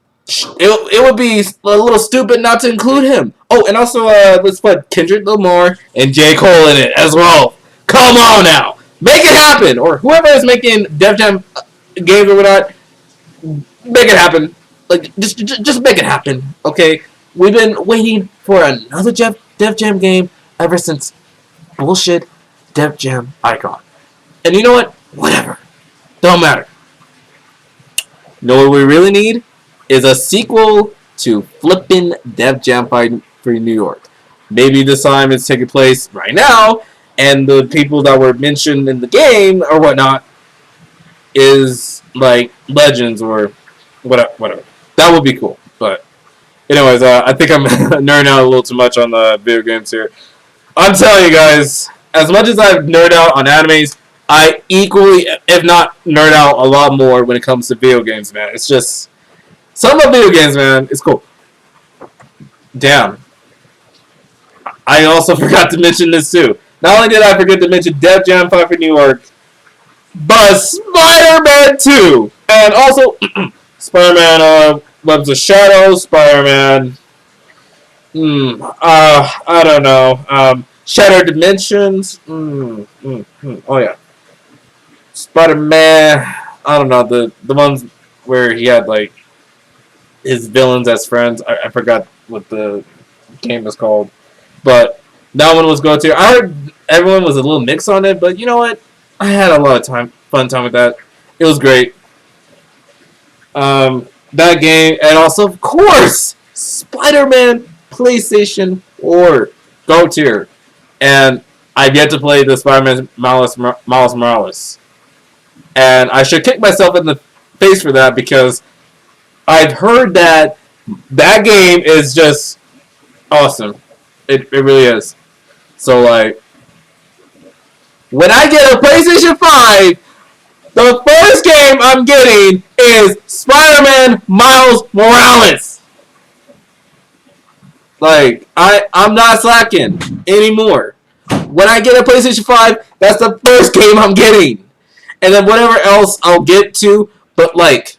little stupid not to include him. Oh, and also let's put Kendrick Lamar and J. Cole in it as well. Come on now. Make it happen, or whoever is making Def Jam games or whatnot, make it happen. Like just make it happen, okay? We've been waiting for another Def Jam game ever since bullshit Def Jam Icon. And you know what? Whatever, don't matter. You know what we really need is a sequel to flippin' Def Jam Fight for New York. Maybe this time it's taking place right now and the people that were mentioned in the game or whatnot is like legends or whatever. That would be cool. But anyways, I think I'm nerding out a little too much on the video games here. I'm telling you guys, as much as I've nerd out on animes, I equally, if not nerd out a lot more when it comes to video games, man. It's just some of video games, man. It's cool. Damn. I also forgot to mention this too. Not only did I forget to mention Def Jam 5 for New York, but Spider-Man 2. And also, Spider-Man Webs of Shadows, Spider-Man. I don't know. Shattered Dimensions. Oh, yeah. Spider-Man. I don't know. The ones where he had, like, his villains as friends. I forgot what the game is called. But that one was go to. I heard everyone was a little mixed on it, but you know what? I had a lot of fun time with that. It was great. That game, and also, of course, Spider-Man PlayStation 4 Go tier. And I've yet to play the Spider-Man Miles Morales. And I should kick myself in the face for that because I've heard that that game is just awesome. It really is. So, like, when I get a PlayStation 5, the first game I'm getting is Spider-Man Miles Morales. Like, I'm not slacking anymore. When I get a PlayStation 5, that's the first game I'm getting. And then whatever else I'll get to, but, like,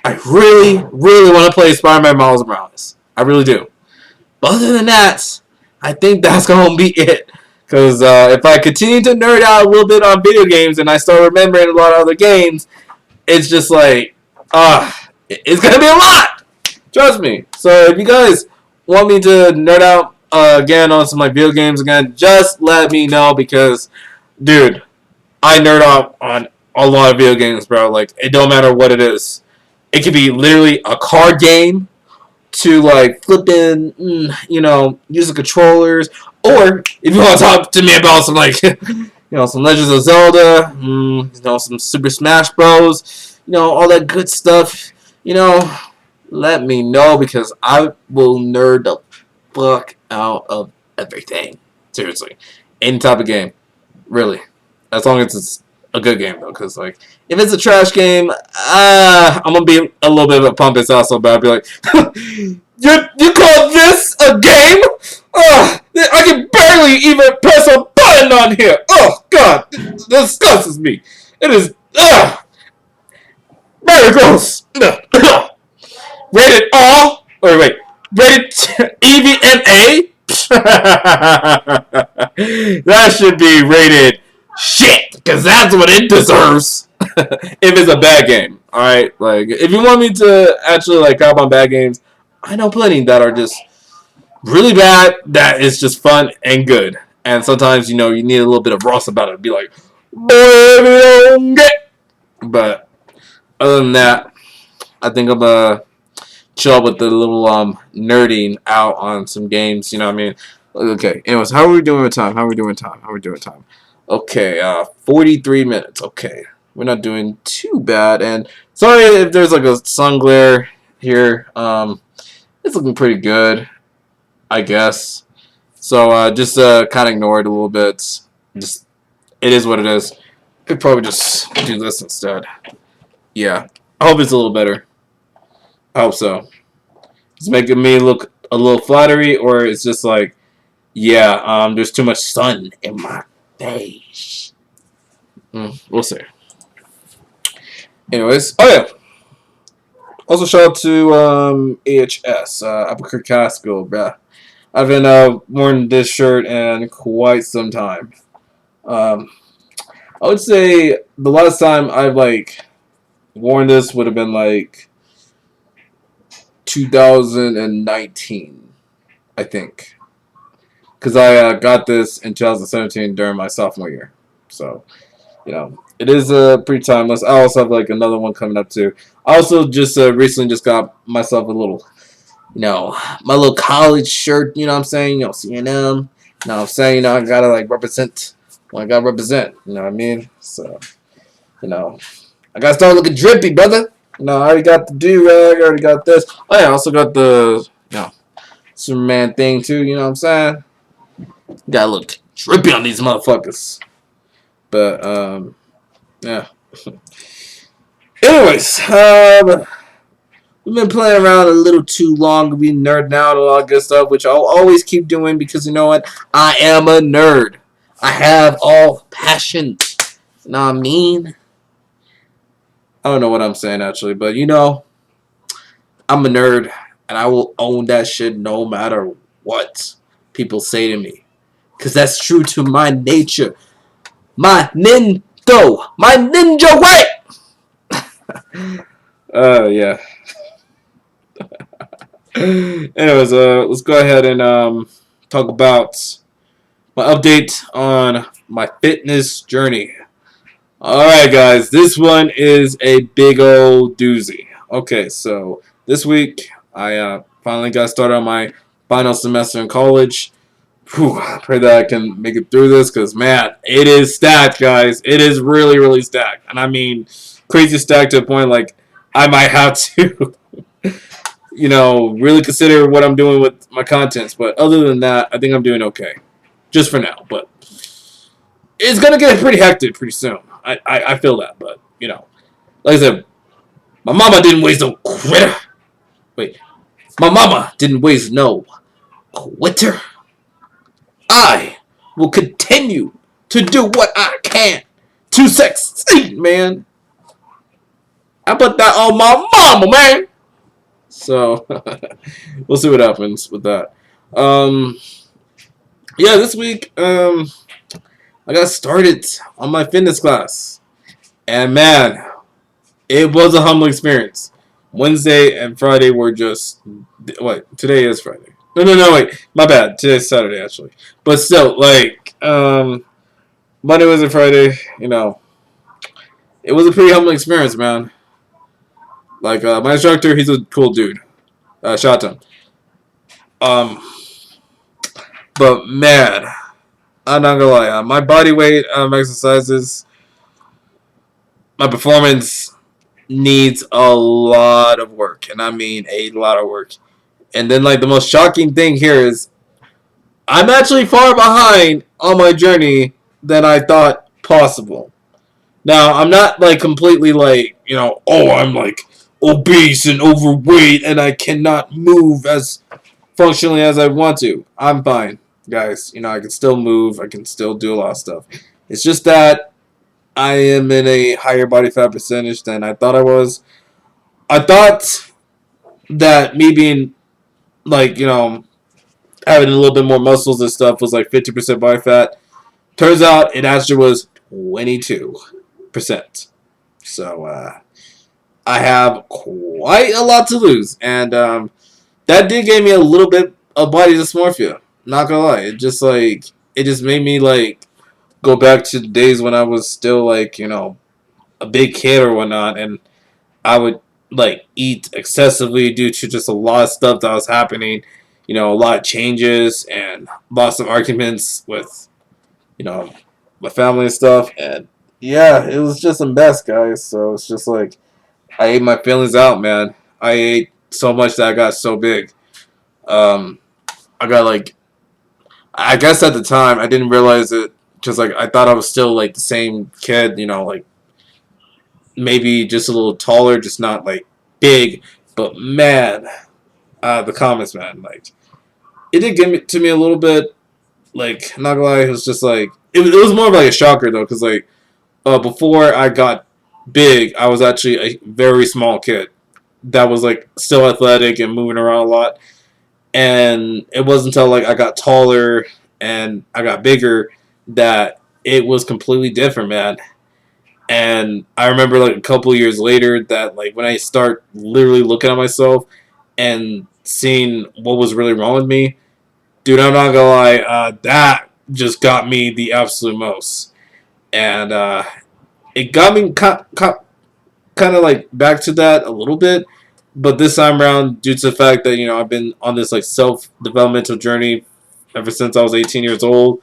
I really, really want to play Spider-Man Miles Morales. I really do. But other than that, I think that's going to be it. Because if I continue to nerd out a little bit on video games and I start remembering a lot of other games, it's just like, it's going to be a lot. Trust me. So if you guys want me to nerd out again on some like video games again, just let me know because, dude, I nerd out on a lot of video games, bro. Like, it don't matter what it is. It could be literally a card game to like flipping, using controllers, or if you want to talk to me about some like, some Legends of Zelda, some Super Smash Bros, all that good stuff, let me know because I will nerd the fuck out of everything. Seriously, any type of game, really, as long as it's a good game though, because like if it's a trash game, I'm gonna be a little bit of a pump also, but I'll be like, you call this a game? I can barely even press a button on here. Oh God, this disgusts me. It is very gross. Rated R? Or wait, rated EVMA? That should be rated shit, because that's what it deserves. If it's a bad game, alright? Like, if you want me to actually, like, cop on bad games, I know plenty that are just really bad, that is just fun and good. And sometimes, you need a little bit of Ross about it. Be like, but other than that, I think I'm gonna chill with the little nerding out on some games. You know what I mean? Okay. Anyways, how are we doing with time? Okay, 43 minutes. Okay, we're not doing too bad. And sorry if there's like a sun glare here. It's looking pretty good, I guess. So just kind of ignore it a little bit. Just it is what it is. Could probably just do this instead. Yeah, I hope it's a little better. I hope so. It's making me look a little flattery, or it's just like, yeah, there's too much sun in my face. We'll see. Anyways, oh yeah. Also, shout out to AHS, Albuquerque Casco, bruh. I've been worn this shirt in quite some time. I would say the last time I've like worn this would have been like 2019, I think, because I got this in 2017 during my sophomore year. So, it is pretty timeless. I also have like another one coming up too. I also just recently just got myself a little, my little college shirt. You know what I'm saying? CNM. You know what I'm saying? I gotta like represent Well, I gotta represent. You know what I mean? So, you know, I gotta start looking drippy, brother. You know, I already got the do-rag. I already got this. Oh, yeah, I also got the, Superman thing, too. You know what I'm saying? Gotta look drippy on these motherfuckers. But, yeah. Anyways, we've been playing around a little too long. We nerding out a lot of good stuff, which I'll always keep doing because you know what? I am a nerd. I have all passion. You know what I mean? I don't know what I'm saying actually, but you know, I'm a nerd and I will own that shit no matter what people say to me. Because that's true to my nature. My ninja way! Yeah. Anyways, let's go ahead and talk about my update on my fitness journey. Alright guys, this one is a big old doozy. Okay, so this week I finally got started on my final semester in college. Whew, I pray that I can make it through this because man, it is stacked guys. It is really, really stacked. And I mean crazy stacked to a point like I might have to you know, really consider what I'm doing with my contents. But other than that, I think I'm doing okay. Just for now. But it's going to get pretty hectic pretty soon. I feel that. But, you know, like I said, my mama didn't waste no quitter. Wait. My mama didn't waste no quitter. I will continue to do what I can to succeed, man. I put that on my mama, man. So, we'll see what happens with that. Yeah, this week, I got started on my fitness class. And man, it was a humbling experience. Wednesday and Friday were just, what, today is Friday. No, wait, my bad. Today's Saturday, actually. But still, like, Monday, Wednesday, Friday, you know, it was a pretty humbling experience, man. Like, my instructor, he's a cool dude. Shout out to him. But man, I'm not gonna lie, my body weight exercises, my performance needs a lot of work, and I mean a lot of work. And then, like, the most shocking thing here is I'm actually far behind on my journey than I thought possible. Now, I'm not, like, completely, like, you know, oh, I'm, like, obese and overweight and I cannot move as functionally as I want to. I'm fine, guys. You know, I can still move. I can still do a lot of stuff. It's just that I am in a higher body fat percentage than I thought I was. I thought that me being, like, you know, having a little bit more muscles and stuff was like 50% body fat. Turns out it actually was 22%. So I have quite a lot to lose, and that did give me a little bit of body dysmorphia. Not gonna lie, it just made me like go back to the days when I was still like, you know, a big kid or whatnot, and I would like eat excessively due to just a lot of stuff that was happening. You know, a lot of changes and lots of arguments with, you know, my family and stuff. And yeah, it was just a mess, guys. So it's just like I ate my feelings out, man. I ate so much that I got so big. I got like, I guess at the time I didn't realize it. Just like I thought I was still like the same kid, you know, like maybe just a little taller, just not like big. But man, the comments, man, like it did get me to me a little bit. Like, not gonna lie, it was just like it was more of like a shocker though, because like before I got big, I was actually a very small kid that was like still athletic and moving around a lot. And it wasn't until like I got taller and I got bigger that it was completely different, man. And I remember like a couple years later that like when I start literally looking at myself and seeing what was really wrong with me, dude, I'm not gonna lie, that just got me the absolute most. And it got me kind of like back to that a little bit, but this time around, due to the fact that, you know, I've been on this like self developmental journey ever since I was 18 years old,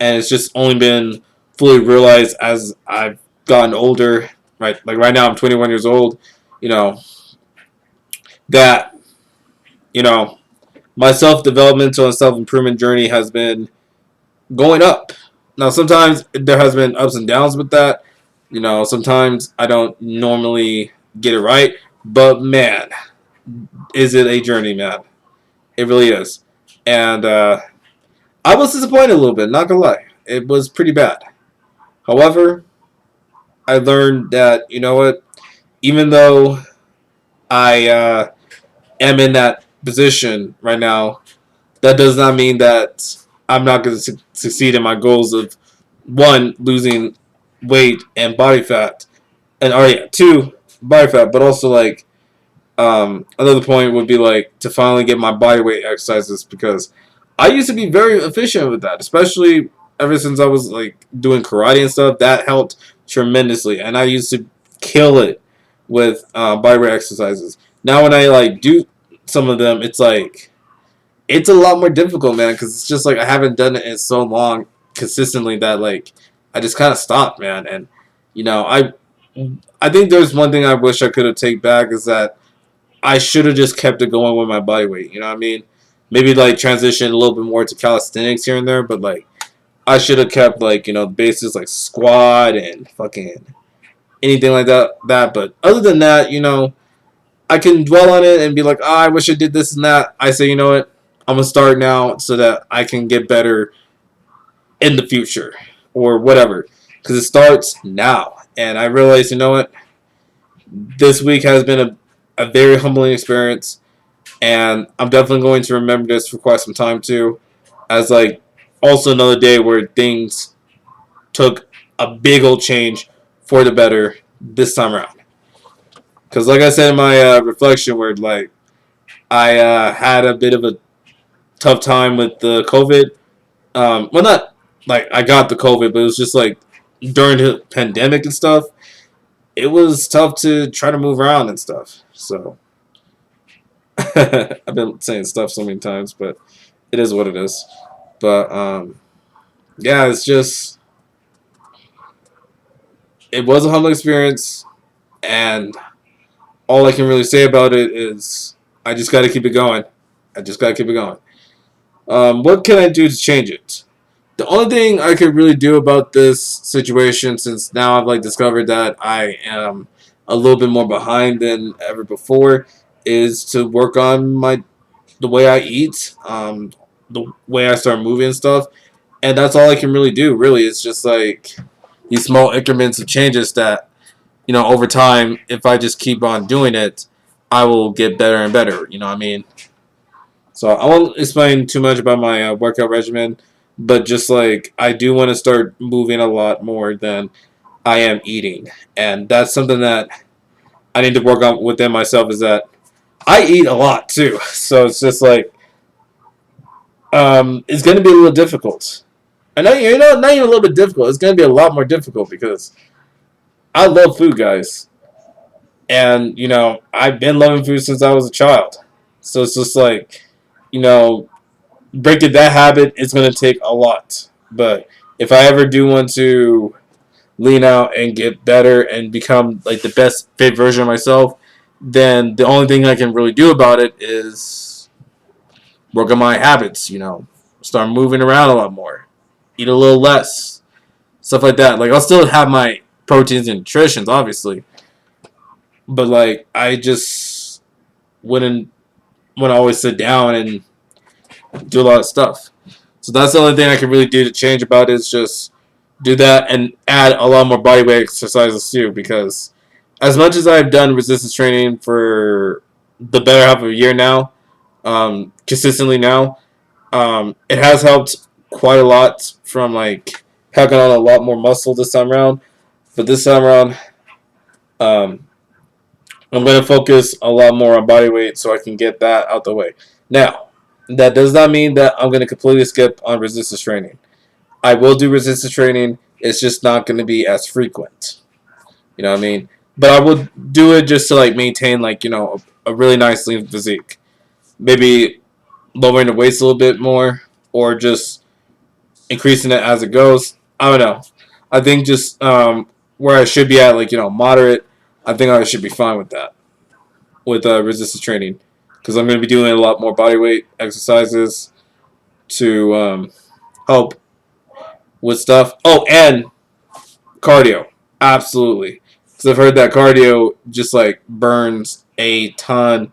and it's just only been fully realized as I've gotten older. Right, like right now I'm 21 years old. You know that you know my self developmental and self improvement journey has been going up. Now sometimes there has been ups and downs with that. Sometimes I don't normally get it right, but man, is it a journey, man? It really is. And I was disappointed a little bit. Not gonna lie, it was pretty bad. However, I learned that what, even though I am in that position right now, that does not mean that I'm not going to succeed in my goals of one, losing weight and body fat, and two, body fat, but also like another point would be like to finally get my body weight exercises, because I used to be very efficient with that, especially ever since I was like doing karate and stuff. That helped tremendously, and I used to kill it with body weight exercises. Now when I like do some of them, it's a lot more difficult, man, because it's just like I haven't done it in so long consistently that like I just kind of stopped, man. And you know, I I think there's one thing I wish I could have taken back, is that I should have just kept it going with my body weight. You know what I mean? Maybe like transition a little bit more to calisthenics here and there, but like I should have kept like the basics like squat and fucking anything like that. But other than that, I can dwell on it and be like, I wish I did this and that. I say, you know what? I'm gonna start now so that I can get better in the future or whatever, because it starts now. And I realize, you know what? This week has been a very humbling experience, and I'm definitely going to remember this for quite some time too, as like also another day where things took a big old change for the better this time around. Because like I said in my reflection, where like I had a bit of a tough time with the COVID. Well, not like I got the COVID, but it was just like during the pandemic and stuff. It was tough to try to move around and stuff. So I've been saying stuff so many times, but it is what it is. But yeah, it was a humbling experience, and all I can really say about it is I just got to keep it going. I just got to keep it going. What can I do to change it? The only thing I could really do about this situation, since now I've like discovered that I am a little bit more behind than ever before, is to work on the way I eat, the way I start moving and stuff, and that's all I can really do. Really, it's just like these small increments of changes that over time, if I just keep on doing it, I will get better and better. You know what I mean? So I won't explain too much about my workout regimen, but just like I do want to start moving a lot more than I am eating, and that's something that I need to work on within myself. Is that I eat a lot too, so it's just like it's going to be a little difficult. I know not even a little bit difficult. It's going to be a lot more difficult because I love food, guys, and I've been loving food since I was a child. So it's just like you know breaking that habit is going to take a lot. But if I ever do want to lean out and get better and become like the best fit version of myself, then the only thing I can really do about it is work on my habits. Start moving around a lot more, eat a little less, stuff like that. Like I'll still have my proteins and nutritions, obviously, but like I just wouldn't want to always sit down and do a lot of stuff. So that's the only thing I can really do to change about it, is just do that and add a lot more bodyweight exercises too. Because as much as I've done resistance training for the better half of a year now, consistently now, it has helped quite a lot from like packing on a lot more muscle this time around. But this time around, um, I'm going to focus a lot more on body weight so I can get that out the way. Now, that does not mean that I'm going to completely skip on resistance training. I will do resistance training. It's just not going to be as frequent. You know what I mean? But I will do it just to like maintain like a really nice lean physique. Maybe lowering the weights a little bit more, or just increasing it as it goes. I don't know. I think just where I should be at, like, moderate. I think I should be fine with that, with resistance training, because I'm going to be doing a lot more body weight exercises to help with stuff. Oh, and cardio, absolutely, because I've heard that cardio just like burns a ton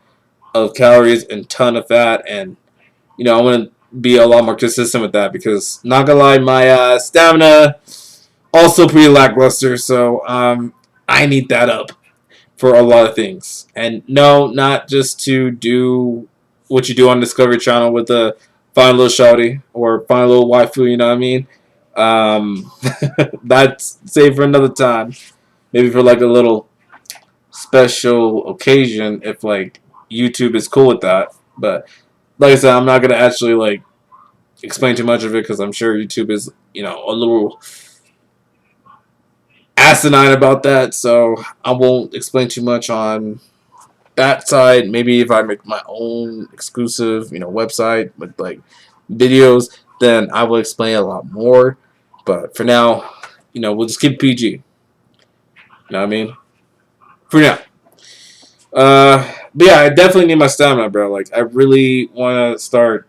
of calories and ton of fat, and I want to be a lot more consistent with that because, not gonna lie, my stamina also pretty lackluster, so I need that up for a lot of things. And no, not just to do what you do on Discovery Channel with the fine little shawty or fine little waifu, you know what I mean? That's saved for another time. Maybe for like a little special occasion if like YouTube is cool with that. But like I said, I'm not gonna actually like explain too much of it because I'm sure YouTube is a little asinine about that. So I won't explain too much on that side. Maybe if I make my own exclusive website with like videos, then I will explain a lot more. But for now, we'll just keep PG. You know what I mean? For now. But yeah, I definitely need my stamina, bro. Like, I really want to start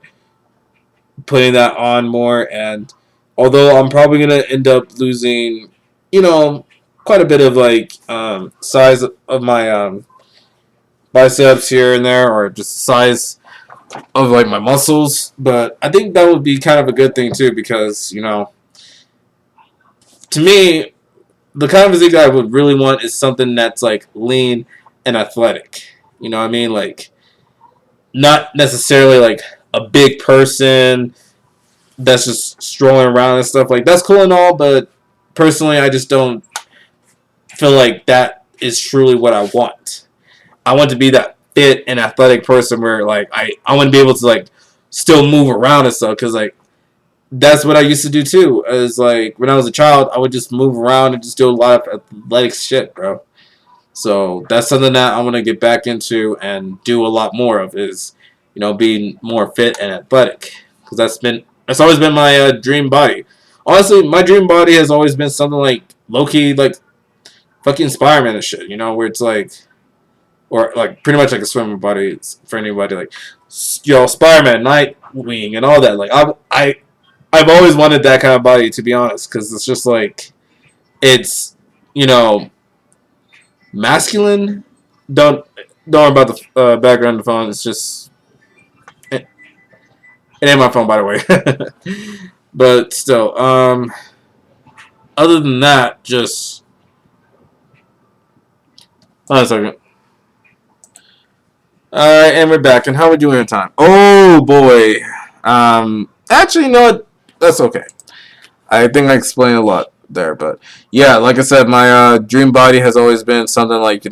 putting that on more. And although I'm probably gonna end up losing, quite a bit of like size of my biceps here and there, or just size of like my muscles, but I think that would be kind of a good thing too, because to me, the kind of physique I would really want is something that's like lean and athletic. You know what I mean? Like, not necessarily like a big person that's just strolling around and stuff. Like, that's cool and all, but personally, I just don't feel like that is truly what I want. I want to be that fit and athletic person where like I want to be able to like still move around and stuff, because like that's what I used to do too. As like when I was a child, I would just move around and just do a lot of athletic shit, bro. So that's something that I want to get back into and do a lot more of, is being more fit and athletic, because that's always been my dream body. Honestly, my dream body has always been something like low key like fucking Spider-Man and shit. Where it's like, or like pretty much like a swimming body. It's for anybody like Spider-Man, Nightwing, and all that. Like I've always wanted that kind of body, to be honest, because it's just like it's masculine. Don't worry about the background of the phone. It's just it ain't my phone, by the way. But still, other than that, just hold on a second. Alright, and we're back. And how are we doing in time? Oh boy. Actually, no, that's okay. I think I explained a lot there, but yeah, like I said, my dream body has always been something like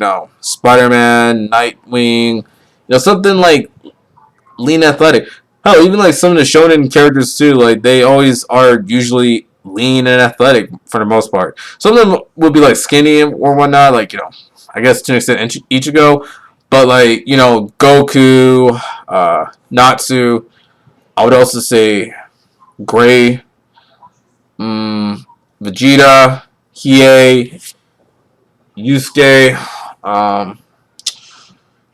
Spider-Man, Nightwing, something like lean athletic. Hell, even like some of the shonen characters too, like they always are usually lean and athletic for the most part. Some of them would be like skinny or whatnot, like I guess to an extent Ichigo, but like Goku, Natsu. I would also say Gray, Vegeta, Hiei, Yusuke,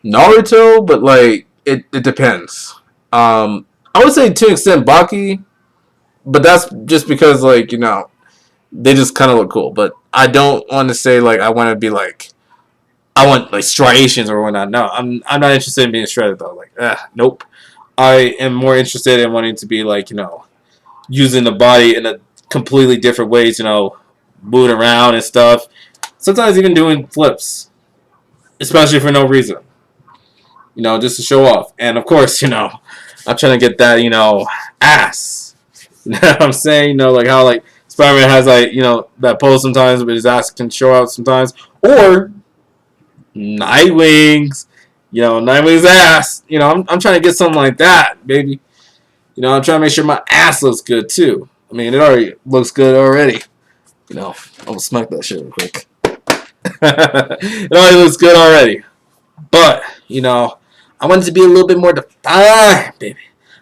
Naruto, but like it depends. I would say to an extent Baki, but that's just because like they just kind of look cool. But I don't want to say like I want to be like I want like striations or whatnot. No, I'm not interested in being shredded though. Like nope. I am more interested in wanting to be like using the body in a completely different ways. Moving around and stuff. Sometimes even doing flips, especially for no reason. Just to show off. And of course, I'm trying to get that, ass. You know what I'm saying? Like how like Spider-Man has like, that pose sometimes, but his ass can show out sometimes. Or Nightwing's, Nightwing's ass. I'm trying to get something like that, baby. I'm trying to make sure my ass looks good too. I mean, it already looks good already. I'm gonna smack that shit real quick. It already looks good already. But, I want it to be a little bit more defined, baby.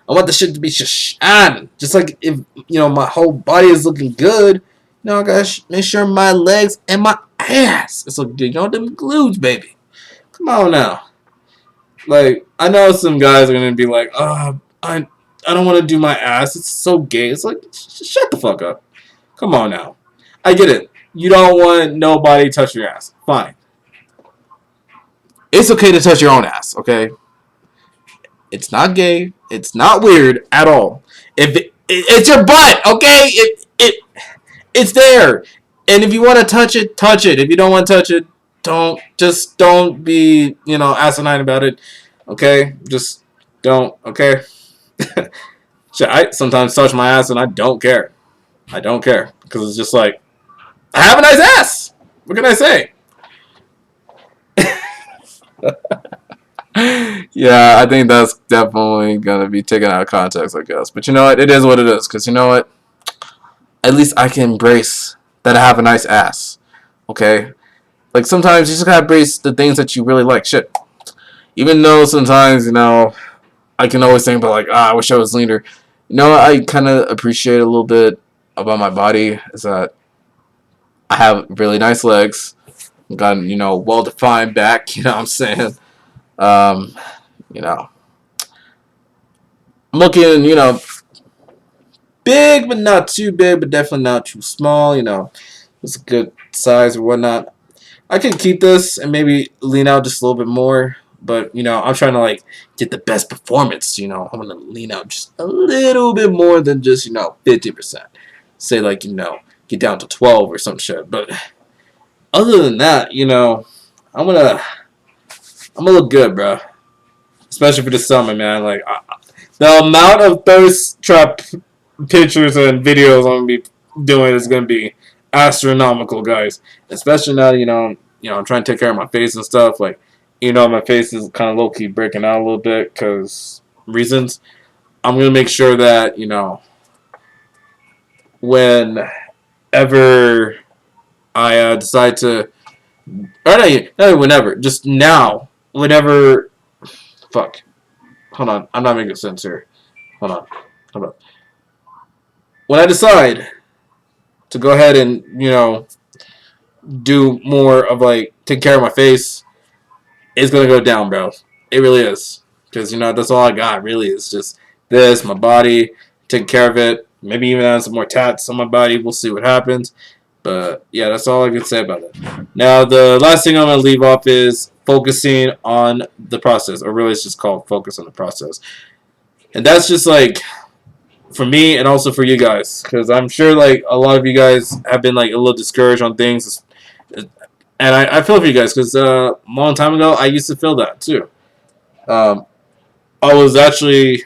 I want the shit to be just shining. Just like if, my whole body is looking good, I gotta make sure my legs and my ass is look good. Them glutes, baby. Come on now. Like, I know some guys are gonna be like, I don't want to do my ass. It's so gay. It's like, shut the fuck up. Come on now. I get it. You don't want nobody touching your ass. Fine. It's okay to touch your own ass. Okay. It's not gay. It's not weird at all. It's your butt. Okay. It's there. And if you want to touch it, touch it. If you don't want to touch it, don't be asinine about it. Okay. Just don't. Okay. I sometimes touch my ass and I don't care. I don't care because it's just like I have a nice ass. What can I say? Yeah, I think that's definitely gonna be taken out of context, I guess. But you know what? It is what it is. Because you know what? At least I can embrace that I have a nice ass. Okay? Like sometimes you just gotta embrace the things that you really like. Shit. Even though sometimes, I can always think about like, I wish I was leaner. I kind of appreciate a little bit about my body is that I have really nice legs. Got, well-defined back, you know what I'm saying? Um, you know, I'm looking, big, but not too big, but definitely not too small, It's a good size or whatnot. I can keep this and maybe lean out just a little bit more. But, I'm trying to, get the best performance, I'm going to lean out just a little bit more than just, 50%. Say, get down to 12 or some shit. But other than that, I'm gonna look good, bro. Especially for the summer, man. The amount of thirst trap pictures and videos I'm gonna be doing is gonna be astronomical, guys. Especially now, I'm trying to take care of my face and stuff. My face is kind of low key breaking out a little bit because reasons. I'm gonna make sure that whenever I decide to, or not whenever, just now, whenever. Fuck. Hold on, I'm not making sense here. Hold on. When I decide to go ahead and do more of take care of my face, it's gonna go down, bro. It really is, because that's all I got. Really, is just this, my body, taking care of it. Maybe even add some more tats on my body. We'll see what happens. But yeah, that's all I can say about it. Now, the last thing I'm gonna leave off is focusing on the process, or really, it's just called focus on the process. And that's just for me and also for you guys, because I'm sure a lot of you guys have been a little discouraged on things, and I feel for you guys because a long time ago I used to feel that too. Um, I was actually,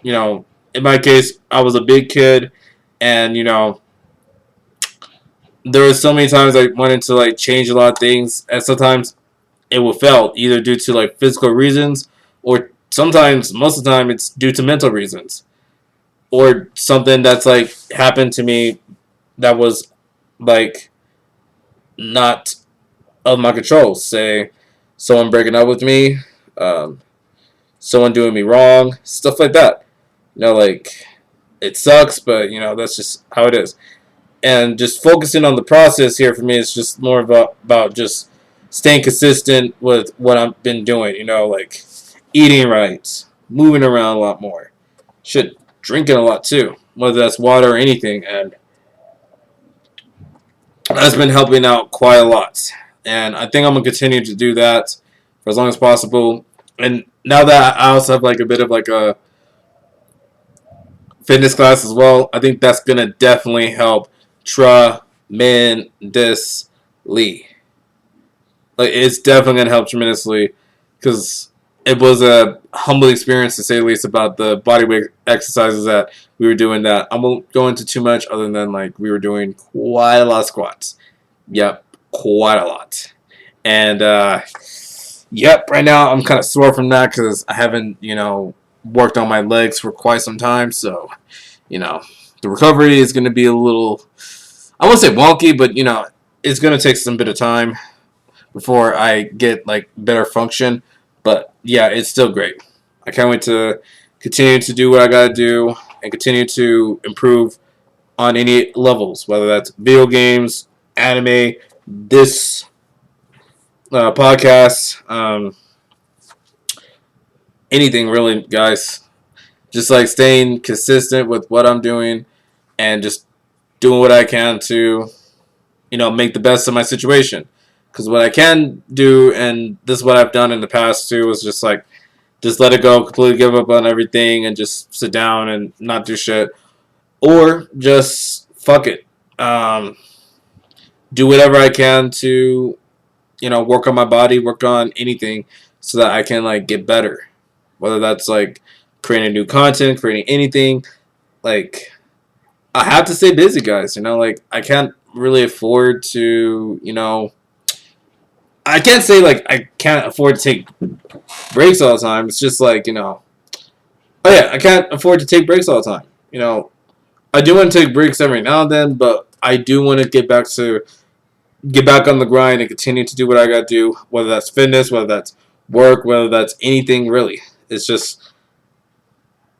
in my case, I was a big kid, and there were so many times I wanted to change a lot of things, and sometimes it would fail either due to physical reasons, or sometimes most of the time it's due to mental reasons, or something that's happened to me that was not of my control. Say someone breaking up with me, um, someone doing me wrong, stuff like that. It sucks, but that's just how it is. And just focusing on the process here for me is just more about just staying consistent with what I've been doing. Eating right, moving around a lot more, shit, drinking a lot too, whether that's water or anything, and that's been helping out quite a lot. And I think I'm gonna continue to do that for as long as possible. And now that I also have a bit of a fitness class as well, I think that's gonna definitely help tremendously. It's definitely gonna help tremendously because it was a humble experience to say the least about the bodyweight exercises that we were doing. That I won't go into too much other than we were doing quite a lot of squats. Yep, quite a lot. And yep, right now I'm kind of sore from that because I haven't worked on my legs for quite some time. So the recovery is going to be a little, I won't say wonky, but it's going to take some bit of time before I get better function. But yeah, it's still great. I can't wait to continue to do what I gotta do and continue to improve on any levels, whether that's video games, anime, this podcast, anything really, guys. Just like staying consistent with what I'm doing and just doing what I can to, make the best of my situation. Because what I can do, and this is what I've done in the past too, is just let it go, completely give up on everything, and just sit down and not do shit, or just fuck it, do whatever I can to, work on my body, work on anything, so that I can get better. Whether that's creating new content, creating anything, like I have to stay busy, guys. I can't really afford to, I can't say I can't afford to take breaks all the time. It's just oh yeah, I can't afford to take breaks all the time. I do want to take breaks every now and then, but I do want to get back on the grind and continue to do what I gotta do. Whether that's fitness, whether that's work, whether that's anything really. It's just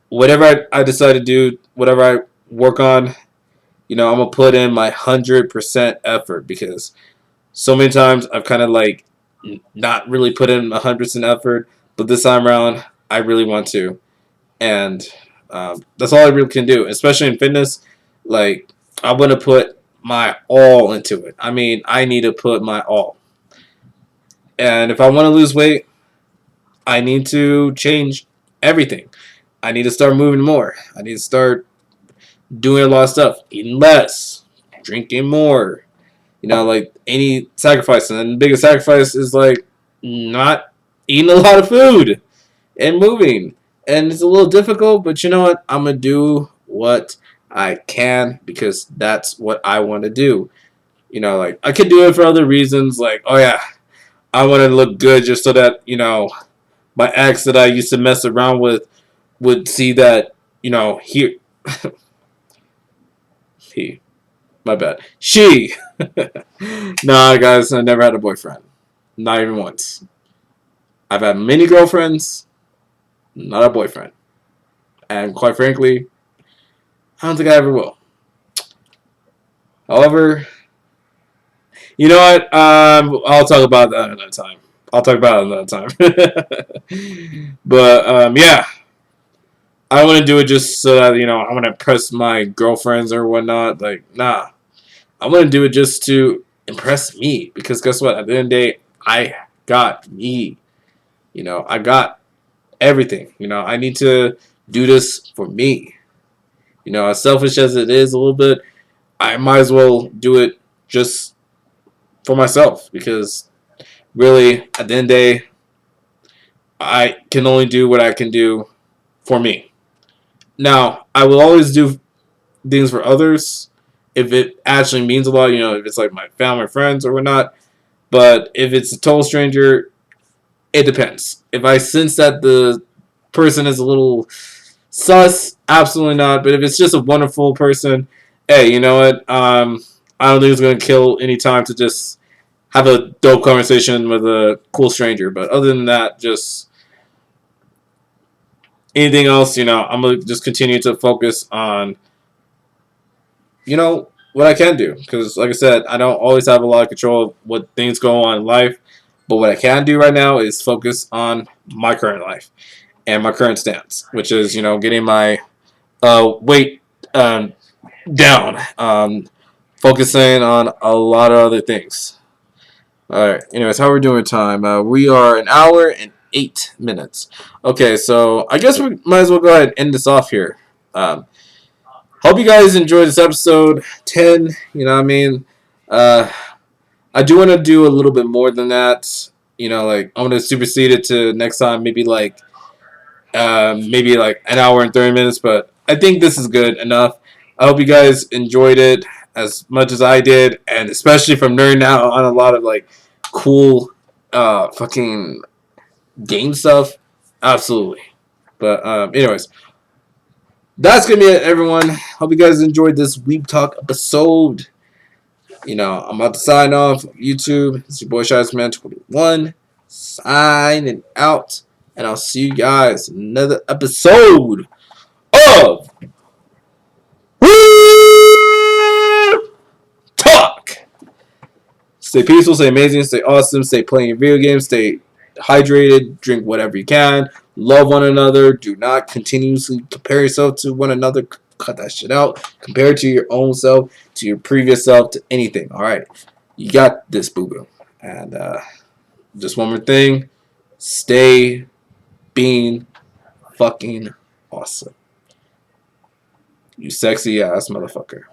whatever I decide to do, whatever I work on. I'm gonna put in my 100% effort, because so many times I've kind of not really put in 100% effort, but this time around I really want to, and that's all I really can do. Especially in fitness, I want to put my all into it. I mean, I need to put my all, and if I want to lose weight, I need to change everything. I need to start moving more. I need to start doing a lot of stuff, eating less, drinking more. Any sacrifice, and then the biggest sacrifice is not eating a lot of food and moving. And it's a little difficult, but you know what? I'm gonna do what I can, because that's what I want to do. I could do it for other reasons, oh yeah, I want to look good just so that my ex that I used to mess around with would see that here he, my bad, she. Nah, guys, I never had a boyfriend, not even once. I've had many girlfriends, not a boyfriend, and quite frankly, I don't think I ever will. However, you know what? I'll talk about that another time. But yeah, I want to do it just so that I want to impress my girlfriends or whatnot. Nah, I want to do it just to impress me, because guess what? At the end of the day, I got me. I got everything. I need to do this for me. As selfish as it is a little bit, I might as well do it just for myself, because really, at the end of the day, I can only do what I can do for me. Now, I will always do things for others if it actually means a lot, if it's my family or friends or whatnot. But if it's a total stranger, it depends. If I sense that the person is a little sus, absolutely not. But if it's just a wonderful person, hey, you know what? I don't think it's going to kill any time to just have a dope conversation with a cool stranger. But other than that, just anything else, I'm going to just continue to focus on, what I can do. Because, like I said, I don't always have a lot of control of what things go on in life. But what I can do right now is focus on my current life and my current stance, which is, getting my weight down, focusing on a lot of other things. All right. Anyways, how are we doing time? We are 1 hour and 8 minutes. Okay, so I guess we might as well go ahead and end this off here. Hope you guys enjoyed this episode 10. You know what I mean? I do want to do a little bit more than that. I want to supersede it to next time, maybe maybe 1 hour and 30 minutes. But I think this is good enough. I hope you guys enjoyed it as much as I did, and especially from nerding out on a lot of cool fucking game stuff. Absolutely. But anyways, that's gonna be it, everyone. Hope you guys enjoyed this Weeb Talk episode. I'm about to sign off YouTube. It's your boy ShySman21 signing out, and I'll see you guys in another episode of Weeb. Stay peaceful, stay amazing, stay awesome, stay playing video games, stay hydrated, drink whatever you can, love one another, do not continuously compare yourself to one another. Cut that shit out. Compare it to your own self, to your previous self, to anything. All right, you got this, boo boo. And just one more thing, stay being fucking awesome. You sexy ass motherfucker.